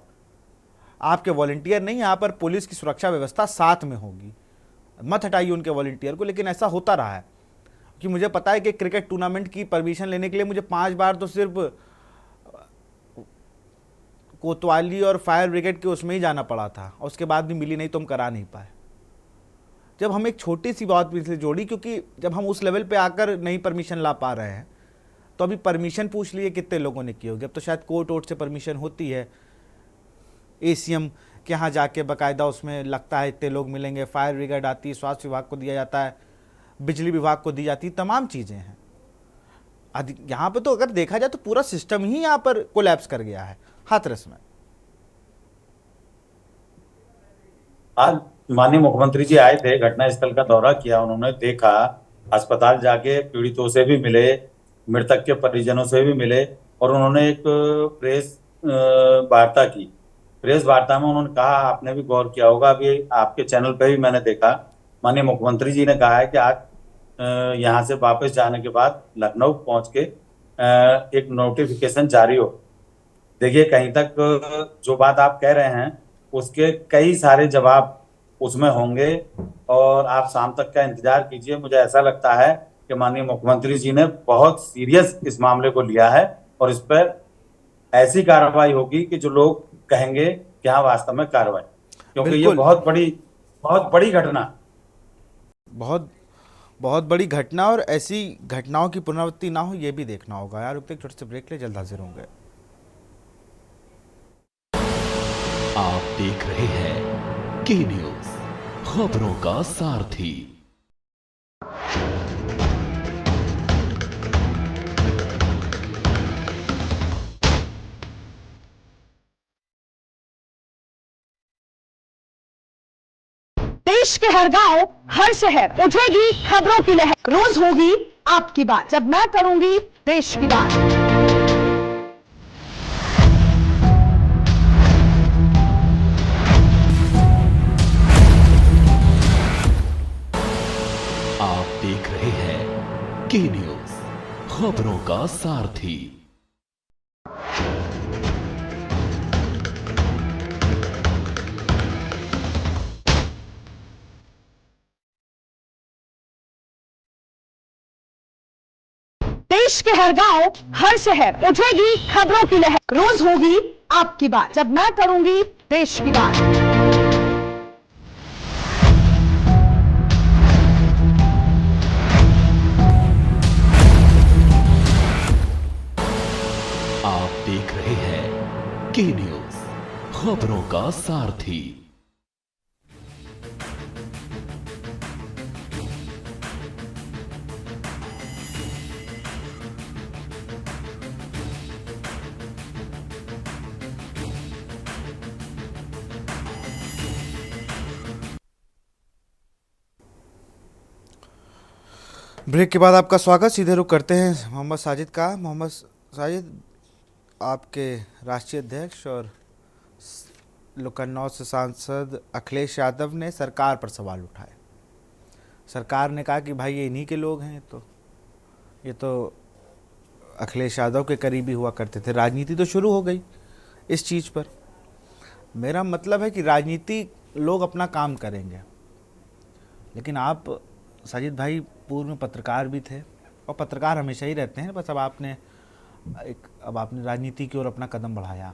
आपके वॉलंटियर नहीं, यहाँ पर पुलिस की सुरक्षा व्यवस्था साथ में होगी, मत हटाइए उनके वॉलंटियर को। लेकिन ऐसा होता रहा है कि मुझे पता है कि क्रिकेट टूर्नामेंट की परमिशन लेने के लिए मुझे 5 बार तो सिर्फ कोतवाली और फायर ब्रिगेड के उसमें ही जाना पड़ा था, और उसके बाद भी मिली नहीं तो हम करा नहीं पाए। जब हम एक छोटी सी बात इसलिए जोड़ी क्योंकि जब हम उस लेवल पे आकर नहीं परमिशन ला पा रहे हैं, तो अभी परमिशन पूछ लिए कितने लोगों ने की होगी। अब तो शायद कोर्ट वोर्ट से परमिशन होती है, ACM के यहाँ जाके बाकायदा उसमें लगता है इतने लोग मिलेंगे, फायर ब्रिगेड आती है, स्वास्थ्य विभाग को दिया जाता है, बिजली विभाग को दी जाती है, तमाम चीज़ें हैं। यहाँ पे तो अगर देखा जाए तो पूरा सिस्टम ही यहाँ पर कोलैप्स कर गया है हाथरस में। आज माननीय मुख्यमंत्री जी आए थे, घटनास्थल का दौरा किया, उन्होंने देखा, अस्पताल जाके पीड़ितों से भी मिले, मृतक के परिजनों से भी मिले और उन्होंने एक प्रेस वार्ता की। प्रेस वार्ता में उन्होंने कहा, आपने भी गौर किया होगा, अभी आपके चैनल पे भी मैंने देखा, माननीय मुख्यमंत्री जी ने कहा है कि आज यहाँ से वापस जाने के बाद लखनऊ पहुंच के एक नोटिफिकेशन जारी हो। देखिए, कहीं तक जो बात आप कह रहे हैं उसके कई सारे जवाब उसमें होंगे और आप शाम तक का इंतजार कीजिए। मुझे ऐसा लगता है कि माननीय मुख्यमंत्री जी ने बहुत सीरियस इस मामले को लिया है और इस पर ऐसी कार्रवाई होगी कि जो लोग कहेंगे कि हाँ वास्तव में कार्रवाई, क्योंकि ये बहुत बड़ी घटना, बहुत बड़ी घटना, और ऐसी घटनाओं की पुनरावृत्ति ना हो ये भी देखना होगा। यार रुकते छोटे से ब्रेक ले, जल्द हाजिर होंगे। आप देख रहे हैं के न्यूज, खबरों का सारथी। देश के हर गांव, हर शहर उठेगी खबरों की लहर। रोज होगी आपकी बात, जब मैं करूंगी देश की बात। आप देख रहे हैं के न्यूज, खबरों का सारथी। देश के हर गांव, हर शहर उठेगी खबरों की लहर। रोज होगी आपकी बात, जब मैं करूंगी देश की बात। आप देख रहे हैं के न्यूज, खबरों का सारथी। ब्रेक के बाद आपका स्वागत। सीधे रुख करते हैं मोहम्मद साजिद का। मोहम्मद साजिद, आपके राष्ट्रीय अध्यक्ष और लखनऊ से सांसद अखिलेश यादव ने सरकार पर सवाल उठाए। सरकार ने कहा कि भाई ये इन्हीं के लोग हैं, तो ये तो अखिलेश यादव के करीबी हुआ करते थे। राजनीति तो शुरू हो गई इस चीज़ पर। मेरा मतलब है कि राजनीति लोग अपना काम करेंगे, लेकिन आप साजिद भाई पूर्व में पत्रकार भी थे और पत्रकार हमेशा ही रहते हैं, बस अब आपने राजनीति की ओर अपना कदम बढ़ाया।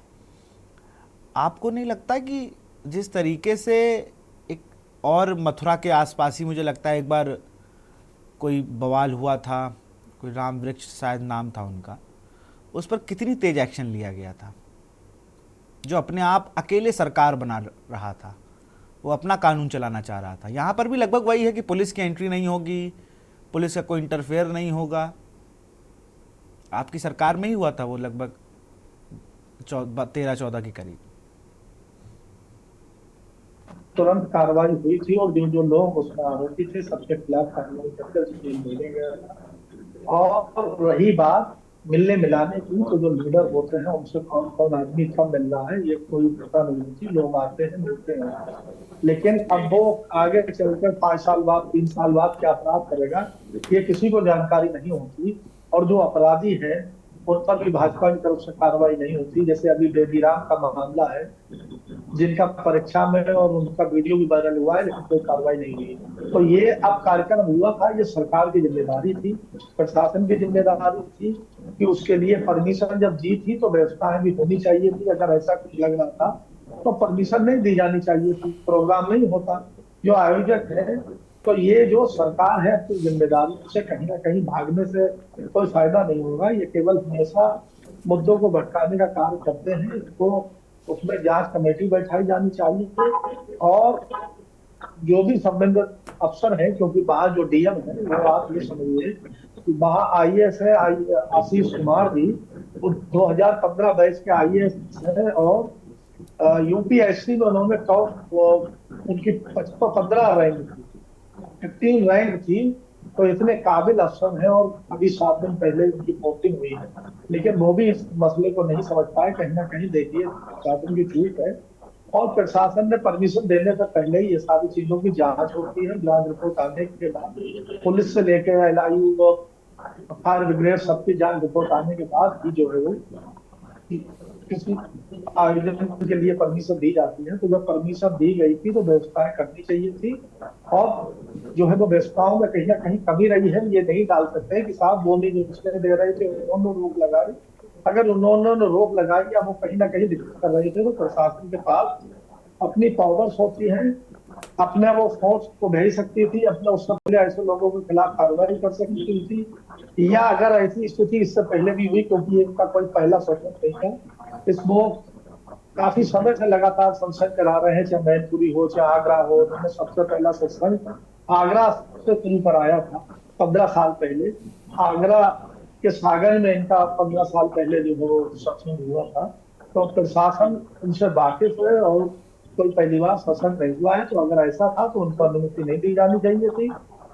आपको नहीं लगता कि जिस तरीके से एक और मथुरा के आसपास ही मुझे लगता है एक बार कोई बवाल हुआ था, कोई राम वृक्ष शायद नाम था उनका, उस पर कितनी तेज एक्शन लिया गया था, जो अपने आप अकेले सरकार बना रहा था, वो अपना कानून चलाना चाह रहा था। यहाँ पर भी लगभग वही है कि पुलिस की एंट्री नहीं होगी, पुलिस का कोई इंटरफेयर नहीं होगा। आपकी सरकार में ही हुआ था वो लगभग 13-14 के करीब। तुरंत कार्रवाई हुई थी और जो लोग उसमें आरोपी थे सबके खिलाफ कार्रवाई करके जेल भेजा गया था। और रही बात मिलने मिलाने की, तो जो लीडर होते हैं उनसे कौन कौन आदमी कब मिल रहा है ये कोई पता नहीं होती। लोग आते हैं मिलते हैं, लेकिन अब वो आगे चलकर 5 साल बाद 3 साल बाद क्या अपराध करेगा ये किसी को जानकारी नहीं होती। और जो अपराधी है उन पर भी भाजपा की तरफ से कार्रवाई नहीं होती। जैसे अभी बेबी राम का मामला है, जिनका परीक्षा में और उनका वीडियो भी वायरल हुआ है, लेकिन कोई कार्रवाई नहीं हुई। तो ये अब कार्यक्रम हुआ था, ये सरकार की जिम्मेदारी थी, प्रशासन की जिम्मेदारी थी कि उसके लिए परमिशन जब दी थी तो व्यवस्थाएं भी होनी चाहिए थी। अगर ऐसा कुछ लग रहा था तो परमिशन नहीं दी जानी चाहिए थी, प्रोग्राम नहीं होता। जो आयोजक है, तो ये जो सरकार है अपनी जिम्मेदारी से कहीं ना कहीं भागने से कोई फायदा नहीं होगा। ये केवल हमेशा मुद्दों को भटकाने का कार्य करते हैं। इसको उसमें जांच कमेटी बैठाई जानी चाहिए और जो भी संबंधित अफसर है, क्योंकि बाहर जो डीएम है वो आप ये समझिए कि बाहर आईएएस है, आशीष कुमार जी, वो 2015 बैच के आईएएस है और यूपीएससी में उन्होंने उनकी 15 रैंक थी, 15 रैंक थी। तो इतने काबिल अफसर हैं और अभी 7 दिन पहले उनकी पोस्टिंग हुई है, लेकिन वो भी इस मसले को नहीं समझ पाए। कहीं ना कहीं देखिए प्रशासन की चूक है और प्रशासन ने परमिशन देने से पहले ही ये सारी चीजों की जांच होती है। जांच रिपोर्ट आने के बाद पुलिस से लेकर एलआईयू और फायर ब्रिगेड सबकी जांच रिपोर्ट आने के बाद ही जो है वो किसी आयोजन के लिए परमिशन दी जाती है। तो जब परमिशन दी गई थी तो व्यवस्थाएं करनी चाहिए थी और जो है वो व्यवस्थाओं में कहीं ना कहीं कमी रही है। ये नहीं डाल सकते कि साहब वो नहीं दे रहे थे, उन्होंने रोक लगाई। अगर उन्होंने रोक लगाई या वो कहीं ना कहीं दिक्कत कर रहे थे तो प्रशासन के पास अपनी पावर्स होती है, अपने वो फोर्स को भेज सकती थी, अपने उससे पहले ऐसे लोगों के खिलाफ कार्रवाई कर सकती थी। या अगर ऐसी स्थिति इससे पहले भी हुई, क्योंकि इनका कोई पहला सेशन नहीं है, इसमें काफी समय से लगातार संसद करा रहे हैं, चाहे मैनपुरी हो चाहे आगरा हो। उन्होंने सबसे पहला सेशन आगरा से शुरू कराया था 15 साल पहले। आगरा के सागर में इनका 15 साल पहले जो वो सेशन हुआ था। तो प्रशासन उनसे वाकिफ है और कोई पहली बार सेशन नहीं हुआ है। तो अगर ऐसा था तो उनको अनुमति नहीं दी जानी चाहिए थी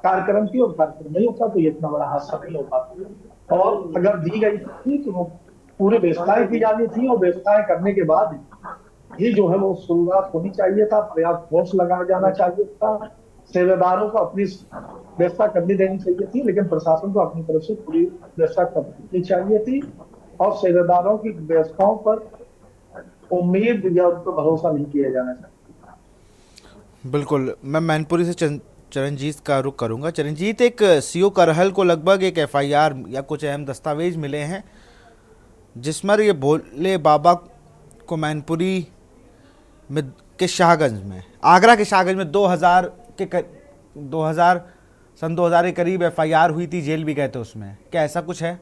कार्यक्रम की, और कार्यक्रम नहीं होता तो ये इतना बड़ा हादसा नहीं हो पाता। और अगर दी गई थी तो वो पूरे व्यवस्थाएं की जानी थी और व्यवस्थाएं करने के बाद ये जो है वो शुरुआत होनी चाहिए था। पर्याप्त फोर्स लगाया जाना चाहिए था, सेवादारों को अपनी व्यवस्था करनी देनी चाहिए थी, लेकिन प्रशासन को अपनी तरफ से पूरी व्यवस्था करनी चाहिए थी और सेवादारों की व्यवस्थाओं पर उम्मीद या उन पर भरोसा नहीं किया जाना चाहिए। बिल्कुल, मैं मैनपुरी से चरणजीत का रुख करूंगा। चरणजीत, एक सीओ करहल को लगभग एक एफआईआर या कुछ अहम दस्तावेज मिले हैं जिसमें ये भोले बाबा को मैनपुरी में के शाहगंज में, आगरा के शाहगंज में 2000 सन 2000 के करीब एफआईआर हुई थी, जेल भी गए थे उसमें। क्या ऐसा कुछ है?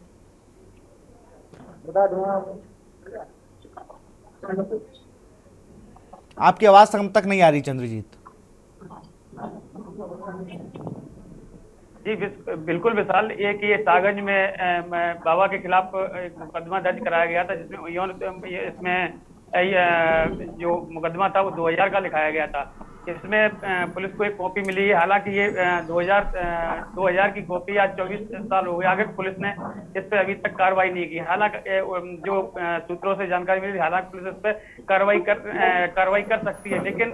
आपकी आवाज हम तक नहीं आ रही चंद्रजीत। जी बिल्कुल विशाल, एक ये सागंज में बाबा के खिलाफ एक मुकदमा दर्ज कराया गया था, जिसमें इसमें जो मुकदमा था वो 2000 का लिखाया गया था। इसमें पुलिस को एक कॉपी मिली है। हालांकि ये 2000 की कॉपी, आज 24 साल हो गए, आगे पुलिस ने इस पे अभी तक कार्रवाई नहीं की। हालांकि जो सूत्रों से जानकारी मिली, हालांकि पुलिस इस पे कार्रवाई कर सकती है, लेकिन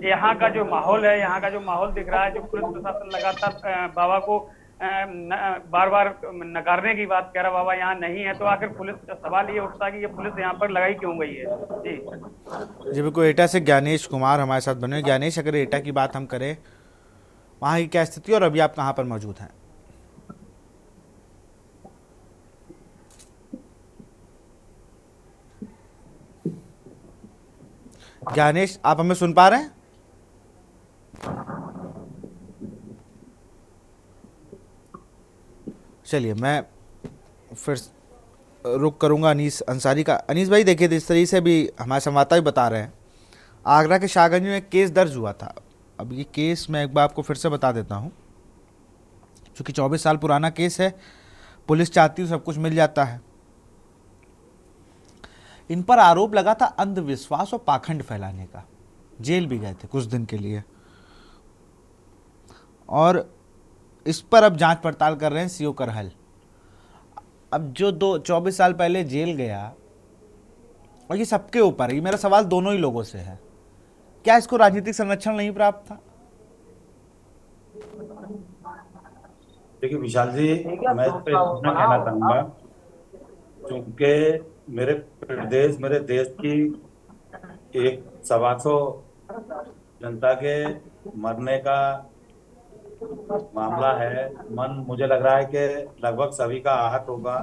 यहाँ का जो माहौल है, यहाँ का जो माहौल दिख रहा है, जो पुलिस प्रशासन लगातार बाबा को बार बार नकारने की बात कह रहा, बाबा यहाँ नहीं है, तो आखिर पुलिस, सवाल ये उठता है कि ये पुलिस यहाँ पर लगाई क्यों गई है। जी बिल्कुल। एटा से ज्ञानेश कुमार हमारे साथ बने। ज्ञानेश, अगर एटा की बात हम करें, वहाँ की क्या स्थिति और अभी आप कहाँ पर मौजूद हैं? ज्ञानेश, आप हमें सुन पा रहे हैं? चलिए, मैं फिर रुक करूंगा अनीस अंसारी का। अनीस भाई, देखिए, इस तरीके से भी हमारे संवाददाता भी बता रहे हैं, आगरा के शाहगंज में एक केस दर्ज हुआ था। अब ये केस मैं एक बार आपको फिर से बता देता हूँ, क्योंकि 24 साल पुराना केस है। पुलिस चाहती है सब कुछ मिल जाता है। इन पर आरोप लगा था अंधविश्वास और पाखंड फैलाने का। जेल भी गए थे कुछ दिन के लिए, और इस पर अब जांच पड़ताल कर रहे हैं सीओ करहल। अब जो 24 साल पहले जेल गया, और ये सबके ऊपर है, ये मेरा सवाल दोनों ही लोगों से है, क्या इसको राजनीतिक संरक्षण नहीं प्राप्त था? देखिए विशाल जी, मैं इस पे इतना कहना चाहूंगा, क्योंकि मेरे देश की एक 125 जनता के मरने का मामला है। मुझे लग रहा है कि लगभग सभी का आहत होगा।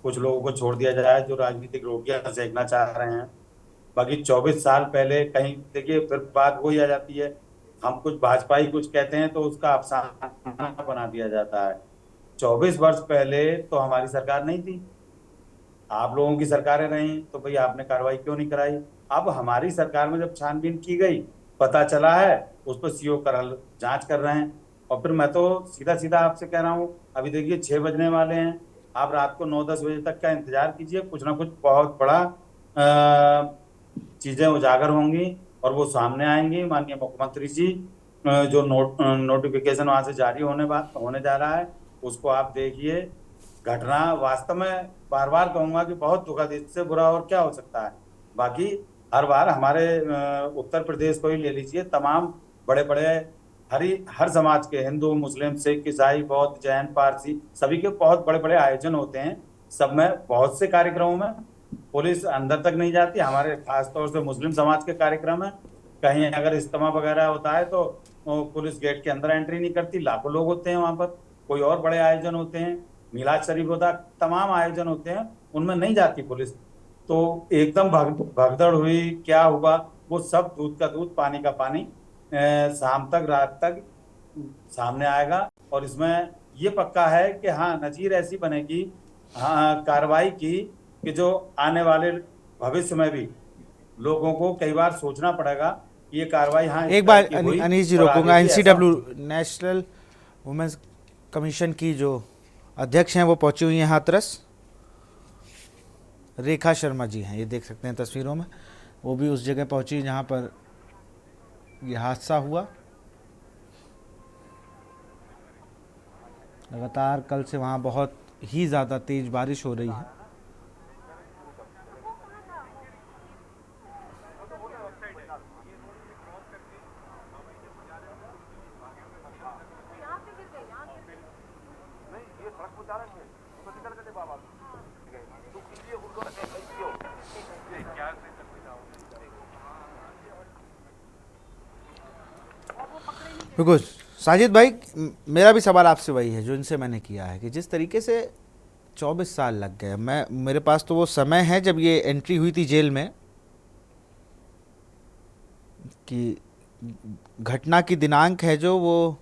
कुछ लोगों को छोड़ दिया जाए जो राजनीतिक रोटियां सेकना चाह रहे हैं। बाकी 24 साल पहले कहीं, देखिए फिर बात वही आ जाती है, हम कुछ भाजपाई कुछ कहते हैं तो उसका अफसाना बना दिया जाता है। 24 वर्ष पहले तो हमारी सरकार नहीं थी, आप लोगों की सरकारें रही, तो भाई आपने कार्रवाई क्यों नहीं कराई? अब हमारी सरकार में जब छानबीन की गई, पता चला है, उस पर सीओ करहल जांच कर रहे हैं। और फिर मैं तो सीधा सीधा आपसे कह रहा हूँ, अभी देखिए 6 बजने वाले हैं, आप रात को 9-10 बजे तक का इंतजार कीजिए, कुछ ना कुछ बहुत बड़ा चीजें उजागर होंगी और वो सामने आएंगी। माननीय मुख्यमंत्री जी जो नोटिफिकेशन वहां से जारी होने जा रहा है, उसको आप देखिए। घटना वास्तव में बार बार कहूंगा कि बहुत दुखद, इससे बुरा और क्या हो सकता है। बाकी हर बार हमारे उत्तर प्रदेश को ही ले लीजिए, तमाम बड़े बड़े हर समाज के, हिंदू, मुस्लिम, सिख, ईसाई, बौद्ध, जैन, पारसी, सभी के बहुत बड़े बड़े आयोजन होते हैं। सब में बहुत से कार्यक्रमों में पुलिस अंदर तक नहीं जाती। हमारे खासतौर से मुस्लिम समाज के कार्यक्रम है, कहीं अगर इज्तिमा वगैरह होता है तो पुलिस गेट के अंदर एंट्री नहीं करती। लाखों लोग होते हैं वहां पर। कोई और बड़े आयोजन होते हैं, मिलाद शरीफ होता, तमाम आयोजन होते हैं, उनमें नहीं जाती पुलिस। तो एकदम भगदड़ हुई, क्या हुआ, वो सब दूध का दूध पानी का पानी शाम तक, रात तक सामने आएगा। और इसमें ये पक्का है कि हाँ, नजीर ऐसी बनेगी हाँ कार्रवाई की कि जो आने वाले भविष्य में भी लोगों को कई बार सोचना पड़ेगा कि ये कार्रवाई हाँ। एक बार अनीश जी रोकूंगा, NCW नेशनल वुमेन्स कमीशन की जो अध्यक्ष हैं वो पहुंची हुई हैं हाथरस। रेखा शर्मा जी हैं, ये देख सकते हैं तस्वीरों में, वो भी उस जगह पहुंची जहां पर ये हादसा हुआ। लगातार कल से वहां बहुत ही ज़्यादा तेज बारिश हो रही है। बिल्कुल साजिद भाई, मेरा भी सवाल आपसे वही है जो इनसे मैंने किया है कि जिस तरीके से 24 साल लग गए, मेरे पास तो वो समय है जब ये एंट्री हुई थी जेल में, कि घटना की दिनांक है जो वो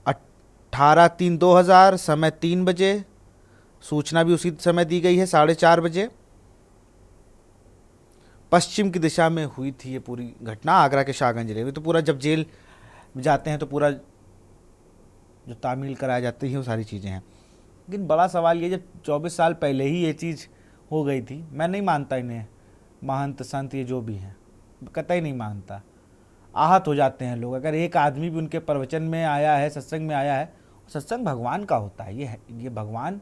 18/3/2000, समय 3 बजे, सूचना भी उसी समय दी गई है 4:30 बजे। पश्चिम की दिशा में हुई थी ये पूरी घटना आगरा के शाहगंज जिले में। तो पूरा जब जेल जाते हैं तो पूरा जो तामील कराई जाती है वो सारी चीज़ें हैं। लेकिन बड़ा सवाल ये, जब 24 साल पहले ही ये चीज़ हो गई थी, मैं नहीं मानता इन्हें महंत संत ये जो भी हैं, कतई नहीं मानता। आहत हो जाते हैं लोग। अगर एक आदमी भी उनके प्रवचन में आया है, सत्संग में आया है, सत्संग भगवान का होता है, ये भगवान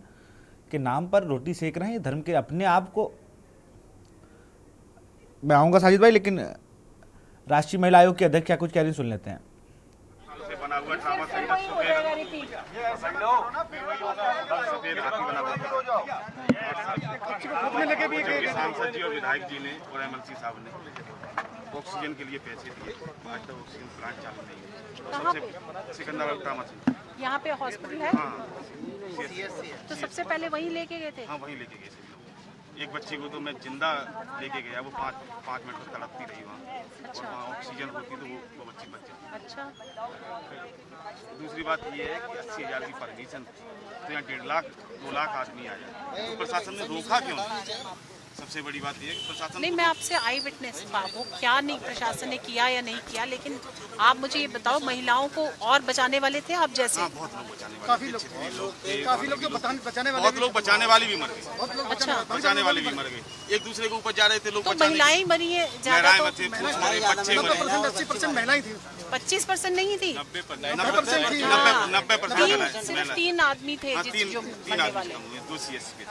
के नाम पर रोटी सेक रहे हैं, ये धर्म के अपने आप को। मैं आऊँगा साजिद भाई, लेकिन राष्ट्रीय महिला आयोग के अध्यक्ष क्या कुछ कह रही सुन लेते हैं। सांसद जी और विधायक जी ने और एमएलसी साहब ने ऑक्सीजन के लिए पैसे दिए, आज तक ऑक्सीजन प्लांट चालू नहीं है। सबसे सिकंदराबाद ट्रामा सेंटर यहाँ पे हॉस्पिटल है, हाँ, तो सबसे पहले वहीं लेके गए थे। हाँ वहीं लेके गए थे लोग। एक बच्ची को तो मैं जिंदा लेके गया, वो 5 मिनट तक तड़पती रही वहाँ। अच्छा। और वहाँ ऑक्सीजन होती तो वो बच्ची बच जाती। अच्छा। दूसरी बात ये है कि 80,000 की परमिशन तो यहाँ 1.5 लाख 2 लाख आदमी आ जाए, तो प्रशासन ने रोका क्यों? सबसे बड़ी बात ये प्रशासन नहीं, मैं आपसे आई विटनेस बाबू, क्या नहीं प्रशासन ने किया या नहीं किया, लेकिन आप मुझे ये बताओ, महिलाओं को और बचाने वाले थे आप जैसे? हाँ, बहुत लोग बचाने वाले, काफी लोग बचाने वाले, बहुत लोग बचाने वाले भी मर गए। अच्छा, बचाने वाले भी मर गए, एक दूसरे के ऊपर जा रहे थे लोग। तो महिलाएं मरी है ज्यादा, तो 80% महिलाएं थी, 25% नहीं थी, 90% सिर्फ 3 आदमी थे जो मरने वाले। 2 CSC के थे।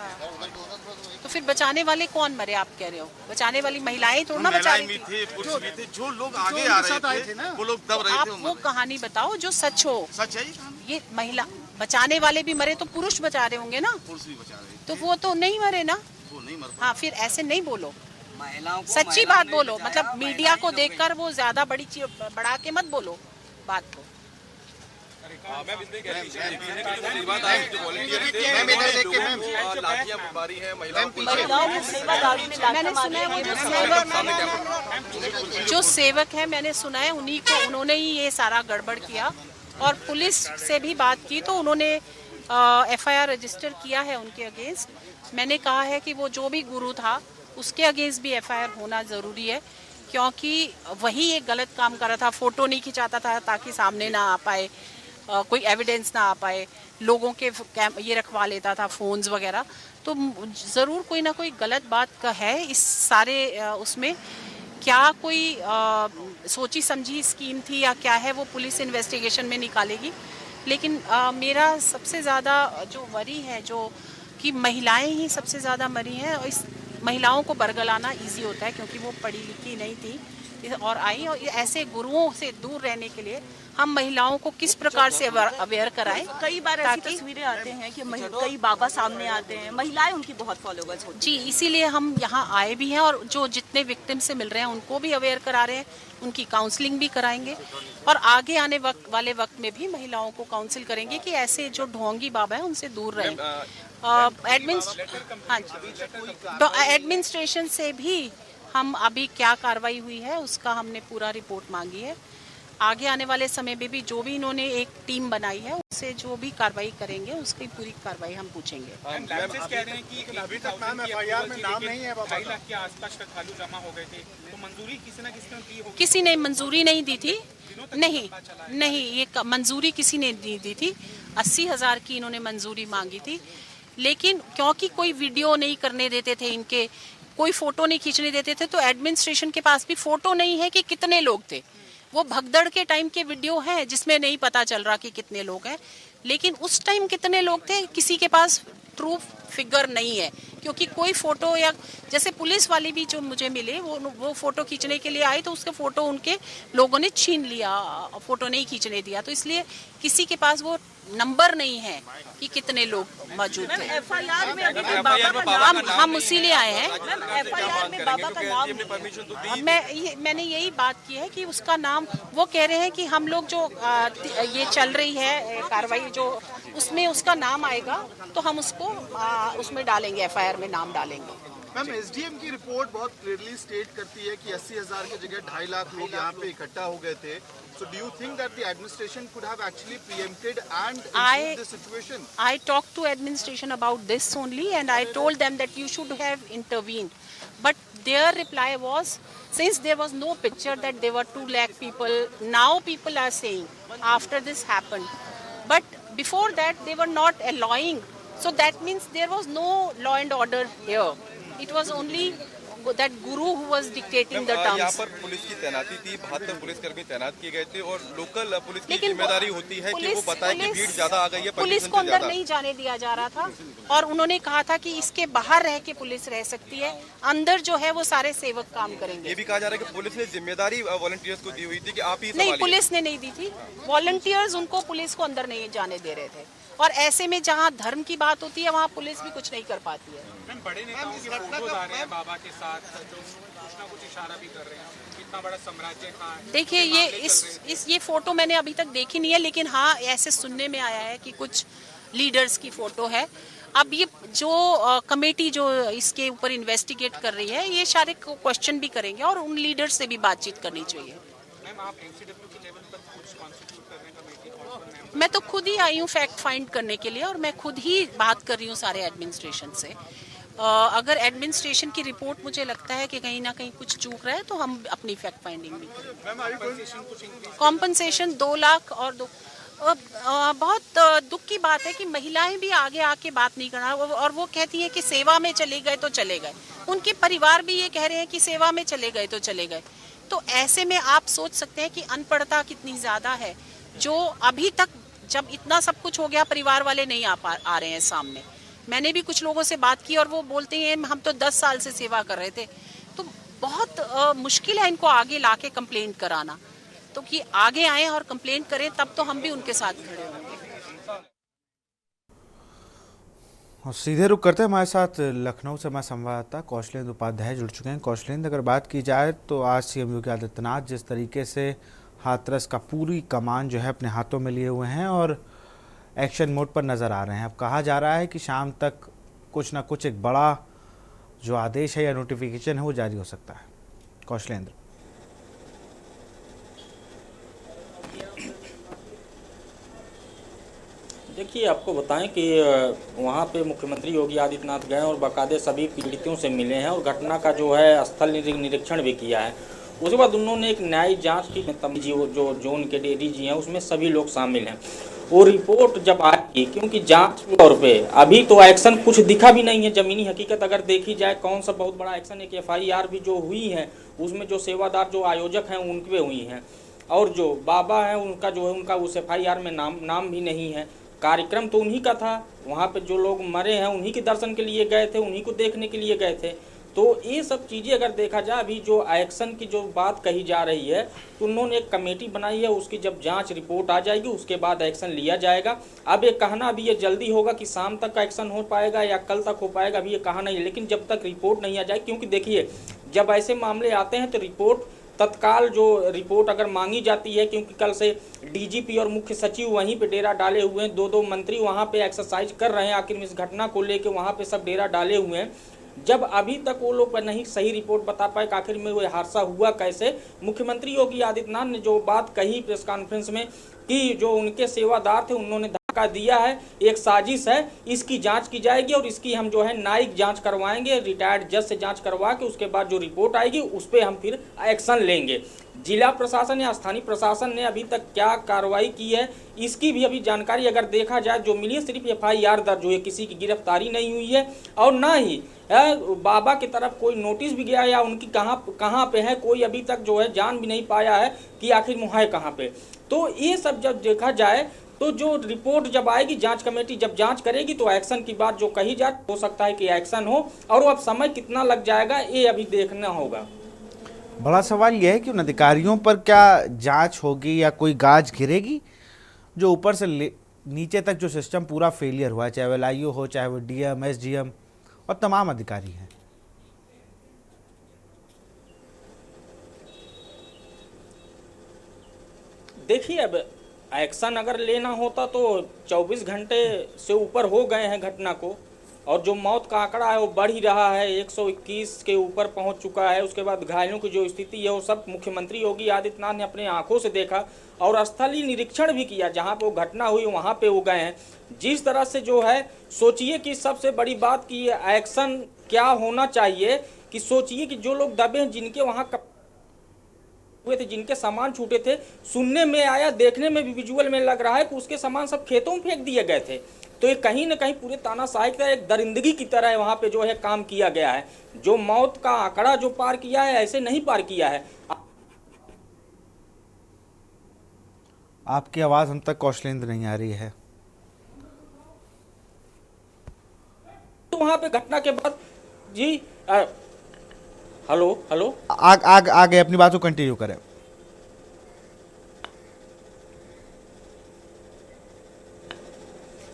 तो फिर बचाने वाले कौन मरे आप कह रहे हो? बचाने वाली महिलाएं थोड़ा ना बचा रही थी, पुरुष भी थे, जो लोग आगे आ रहे थे वो लोग दब रहे थे। आप वो कहानी बताओ जो सच हो। सच है, ये महिला बचाने वाले भी मरे तो पुरुष बचा रहे होंगे ना, पुरुष भी बचा रहे थे, तो वो तो नहीं मरे ना। वो नहीं मर। हाँ, फिर ऐसे नहीं बोलो, सच्ची बात बोलो। मतलब मीडिया को देखकर वो ज्यादा बढ़ा के मत बोलो बात को। मैंने सुना है वो जो सेवक है, मैंने सुना है उन्होंने ही ये सारा गड़बड़ किया, और पुलिस से भी बात की तो उन्होंने FIR रजिस्टर किया है उनके अगेंस्ट। मैंने कहा है कि वो जो भी गुरु था उसके अगेंस्ट भी FIR होना ज़रूरी है, क्योंकि वही एक गलत काम कर रहा था, फ़ोटो नहीं खिंचाता था ताकि सामने ना आ पाए, कोई एविडेंस ना आ पाए, लोगों के ये रखवा लेता था फ़ोन्स वगैरह। तो ज़रूर कोई ना कोई गलत बात का है इस सारे उसमें। क्या कोई सोची समझी स्कीम थी या क्या है, वो पुलिस इन्वेस्टिगेशन में निकालेगी। लेकिन मेरा सबसे ज़्यादा जो वरी है जो कि महिलाएं ही सबसे ज़्यादा मरी हैं, और इस महिलाओं को बरगलाना इजी होता है क्योंकि वो पढ़ी लिखी नहीं थी और आई, और ऐसे गुरुओं से दूर रहने के लिए हम महिलाओं को किस प्रकार से अवेयर कराएं। कई बार ऐसी तस्वीरें आते हैं कि कई बाबा सामने आते हैं, महिलाएं उनकी बहुत फॉलोवर्स होती जी, इसीलिए हम यहाँ आए भी हैं, और जो जितने विक्टिम से मिल रहे हैं उनको भी अवेयर करा रहे हैं, उनकी काउंसलिंग भी कराएंगे, और आगे आने वाले वक्त में भी महिलाओं को काउंसिल करेंगे कि ऐसे जो ढोंगी बाबा हैं उनसे दूर रहें। एडमिनिस्ट्रेशन से भी हम अभी क्या कार्रवाई हुई है उसका हमने पूरा रिपोर्ट मांगी है। आगे आने वाले समय में भी जो भी इन्होंने एक टीम बनाई है उससे जो भी कार्रवाई करेंगे उसकी पूरी कार्रवाई हम पूछेंगे। कह रहे हैं कि अभी तक नाम FIR में नाम नहीं है, 2.5 लाख के आसपास श्रद्धालु जमा हो गए थे, तो मंजूरी किसी न किसी ने दी होगी? किसी ने मंजूरी नहीं दी थी, नहीं ये मंजूरी किसी ने नहीं दी थी। 80,000 की इन्होंने मंजूरी मांगी थी, लेकिन क्योंकि कोई वीडियो नहीं करने देते थे, इनके कोई फोटो नहीं खींचने देते थे, तो एडमिनिस्ट्रेशन के पास भी फोटो नहीं है कि कितने लोग थे। वो भगदड़ के टाइम के वीडियो हैं जिसमें नहीं पता चल रहा कि कितने लोग हैं, लेकिन उस टाइम कितने लोग थे किसी के पास ट्रू फिगर नहीं है, क्योंकि कोई फोटो, या जैसे पुलिस वाले भी जो मुझे मिले वो फोटो खींचने के लिए आए तो उसके फोटो उनके लोगों ने छीन लिया, फोटो नहीं खींचने दिया, तो इसलिए किसी के पास वो नंबर नहीं है कि कितने लोग मौजूद थे। FIR में अभी भी बाबा का नाम, हम उसीलिए आए हैं। FIR में बाबा का नाम नहीं है। मैंने यही बात की है कि उसका नाम, वो कह रहे हैं कि हम लोग जो ये चल रही है कार्रवाई जो उसमें उसका नाम आएगा तो हम उसको उसमें डालेंगे, FIR में नाम डालेंगे। मैम, SDM की रिपोर्ट बहुत क्लियरली स्टेट करती है कि 80,000 की जगह 2.5 लाख लोग यहाँ पे इकट्ठा हो गए थे। So do you think that the administration could have actually preempted and improved the situation? I talked to administration about this only, and I told them that you should have intervened. But their reply was, since there was no picture that there were 2 lakh people, now people are saying after this happened. But before that they were not allowing. So that means there was no law and order here. It was only that guru who was dictating the यहाँ terms. पर police की तैनाती थी, 72 पुलिसकर्मी तैनात किए गए थे और लोकल पुलिस की लेकिन जिम्मेदारी होती है कि वो बताए कि भीड़ ज्यादा आ गई है, पुलिस को अंदर नहीं जाने दिया जा रहा था और उन्होंने कहा था कि इसके बाहर रह के पुलिस रह सकती है, अंदर जो है वो सारे सेवक काम करेंगे। ये भी कहा जा रहा है कि पुलिस ने जिम्मेदारी वॉलंटियर्स को दी हुई थी कि आप ही नहीं, संभालिए। पुलिस ने नहीं दी थी, वॉलंटियर्स उनको पुलिस को अंदर नहीं जाने दे रहे थे और ऐसे में जहाँ धर्म की बात होती है वहाँ पुलिस भी कुछ नहीं कर पाती है। बड़े नेताओं के फोटोज आ रहे हैं बाबा के साथ, जो कुछ ना कुछ इशारा भी कर रहे हैं, कितना बड़ा साम्राज्य था। देखिए ये फोटो मैंने अभी तक देखी नहीं है, लेकिन हाँ ऐसे सुनने में आया है कि कुछ लीडर्स की फोटो है। अब ये जो कमेटी जो इसके ऊपर इन्वेस्टिगेट कर रही है, ये सारे क्वेश्चन भी करेंगे और उन लीडर्स से भी बातचीत करनी चाहिए। मैम आप एनसीडब्ल्यू के लेवल पर कुछ कॉन्स्टिट्यूट कर रहे हैं कमेटी? मैं तो खुद ही आई हूँ फैक्ट फाइंड करने के लिए और मैं खुद ही बात कर रही हूँ सारे एडमिनिस्ट्रेशन से। अगर एडमिनिस्ट्रेशन की रिपोर्ट मुझे लगता है कि कहीं ना कहीं कुछ चूक रहा है तो हम अपनी फैक्ट फाइंडिंग भी करेंगे। कॉम्पनसेशन 2 लाख और बहुत दुख की बात है कि महिलाएं भी आगे आके बात नहीं करना और वो कहती हैं कि सेवा में चले गए तो चले गए, उनके परिवार भी ये कह रहे हैं कि सेवा में चले गए तो चले गए। तो ऐसे में आप सोच सकते हैं कि अनपढ़ता कितनी ज़्यादा है, जो अभी तक जब इतना सब कुछ हो गया परिवार वाले नहीं आ रहे हैं सामने। मैंने भी कुछ लोगों से बात की और वो बोलते हैं हम तो 10 साल से सेवा कर रहे थे। तो बहुत मुश्किल है इनको आगे लाके कंप्लेंट कराना, तो कि आगे आए और कंप्लेंट करें तब तो हम भी उनके साथ खड़े होंगे। और सीधे रुक करते हैं, हमारे साथ लखनऊ से हमारे संवाददाता कौशलेंद्र उपाध्याय जुड़ चुके हैं। कौशलेंद्र, अगर बात की जाए तो आज सीएम योगी आदित्यनाथ जिस तरीके से हाथरस का पूरी कमान जो है अपने हाथों में लिए हुए हैं और एक्शन मोड पर नज़र आ रहे हैं। अब कहा जा रहा है कि शाम तक कुछ ना कुछ एक बड़ा जो आदेश है या नोटिफिकेशन है वो जारी हो सकता है। कौशलेंद्र। देखिए, आपको बताएं कि वहाँ पे मुख्यमंत्री योगी आदित्यनाथ गए और बाकायदे सभी पीड़ितों से मिले हैं और घटना का जो है स्थल निरीक्षण भी किया है। उसके बाद उन्होंने एक न्यायिक जांच की, जो जोन के डीजी हैं उसमें सभी लोग शामिल हैं। वो रिपोर्ट जब आएगी, क्योंकि जांच के तौर पे अभी तो एक्शन कुछ दिखा भी नहीं है। ज़मीनी हकीकत अगर देखी जाए कौन सा बहुत बड़ा एक्शन, एक FIR भी जो हुई है उसमें जो सेवादार जो आयोजक हैं उनके हुई हैं और जो बाबा हैं उनका जो है उनका उस FIR में नाम भी नहीं है। कार्यक्रम तो उन्हीं का था, वहाँ पे जो लोग मरे हैं उन्हीं के दर्शन के लिए गए थे, उन्हीं को देखने के लिए गए थे। तो ये सब चीज़ें अगर देखा जाए, अभी जो एक्शन की जो बात कही जा रही है तो उन्होंने एक कमेटी बनाई है, उसकी जब जांच रिपोर्ट आ जाएगी उसके बाद एक्शन लिया जाएगा। अब ये कहना अभी ये जल्दी होगा कि शाम तक का एक्शन हो पाएगा या कल तक हो पाएगा, अभी ये कहा नहीं। लेकिन जब तक रिपोर्ट नहीं आ जाए, क्योंकि देखिए जब ऐसे मामले आते हैं तो रिपोर्ट तत्काल जो रिपोर्ट अगर मांगी जाती है, क्योंकि कल से DGP और मुख्य सचिव वहीं पे डेरा डाले हुए हैं, 2 मंत्री वहाँ पे एक्सरसाइज कर रहे हैं, आखिर में इस घटना को लेके वहाँ पे सब डेरा डाले हुए हैं। जब अभी तक वो लोग नहीं सही रिपोर्ट बता पाए कि आखिर में वो हादसा हुआ कैसे, मुख्यमंत्री योगी आदित्यनाथ ने जो बात कही प्रेस कॉन्फ्रेंस में कि जो उनके सेवादार थे उन्होंने धक्का दिया है, एक साजिश है, इसकी जांच की जाएगी और इसकी हम जो है न्यायिक जांच करवाएंगे, रिटायर्ड जज से जांच करवा के उसके बाद जो रिपोर्ट आएगी उस पर हम फिर एक्शन लेंगे। जिला प्रशासन या स्थानीय प्रशासन ने अभी तक क्या कार्रवाई की है इसकी भी अभी जानकारी अगर देखा जाए जो मिली है, सिर्फ FIR दर्ज हुई है, किसी की गिरफ्तारी नहीं हुई है और ना ही बाबा की तरफ कोई नोटिस भी गया या उनकी कहाँ पे है कोई अभी तक जो है जान भी नहीं पाया है कि आखिर मुहाय कहाँ पे। तो ये सब जब देखा जाए तो जो रिपोर्ट जब आएगी, जांच कमेटी जब जांच करेगी तो एक्शन की बात जो कही जाए, हो सकता है कि एक्शन हो और वो अब समय कितना लग जाएगा ये अभी देखना होगा। बड़ा सवाल यह है कि उन अधिकारियों पर क्या जांच होगी या कोई गाज गिरेगी जो ऊपर से नीचे तक जो सिस्टम पूरा फेलियर हुआ है, चाहे वो LIO हो, चाहे वो DM, SGM और तमाम अधिकारी हैं। देखिए, अब एक्शन अगर लेना होता तो 24 घंटे से ऊपर हो गए हैं घटना को और जो मौत का आंकड़ा है वो बढ़ ही रहा है, 121 के ऊपर पहुंच चुका है। उसके बाद घायलों की जो स्थिति है वो सब मुख्यमंत्री योगी आदित्यनाथ ने अपने आंखों से देखा और स्थलीय निरीक्षण भी किया, जहां पे वो घटना हुई वहां पे वो गए हैं। जिस तरह से जो है सोचिए कि सबसे बड़ी बात की एक्शन क्या होना चाहिए कि सोचिए कि जो लोग दबे हैं, जिनके वहाँ हुए थे, जिनके सामान छूटे थे, सुनने में आया, देखने में भी विजुअल में लग रहा है कि उसके सामान सब खेतों में फेंक दिए गए थे। तो ये कहीं ना कहीं पूरे तानाशाही की तरह एक दरिंदगी की तरह वहाँ पे जो है काम किया गया है। जो मौत का आंकड़ा जो पार किया है ऐसे नहीं पार किया है। आपकी आवाज हम तक कौशलेंद्र नहीं आ रही है। तो वहाँ पे घटना के बाद जी हेलो हेलो आगे अपनी बात को कंटिन्यू करें।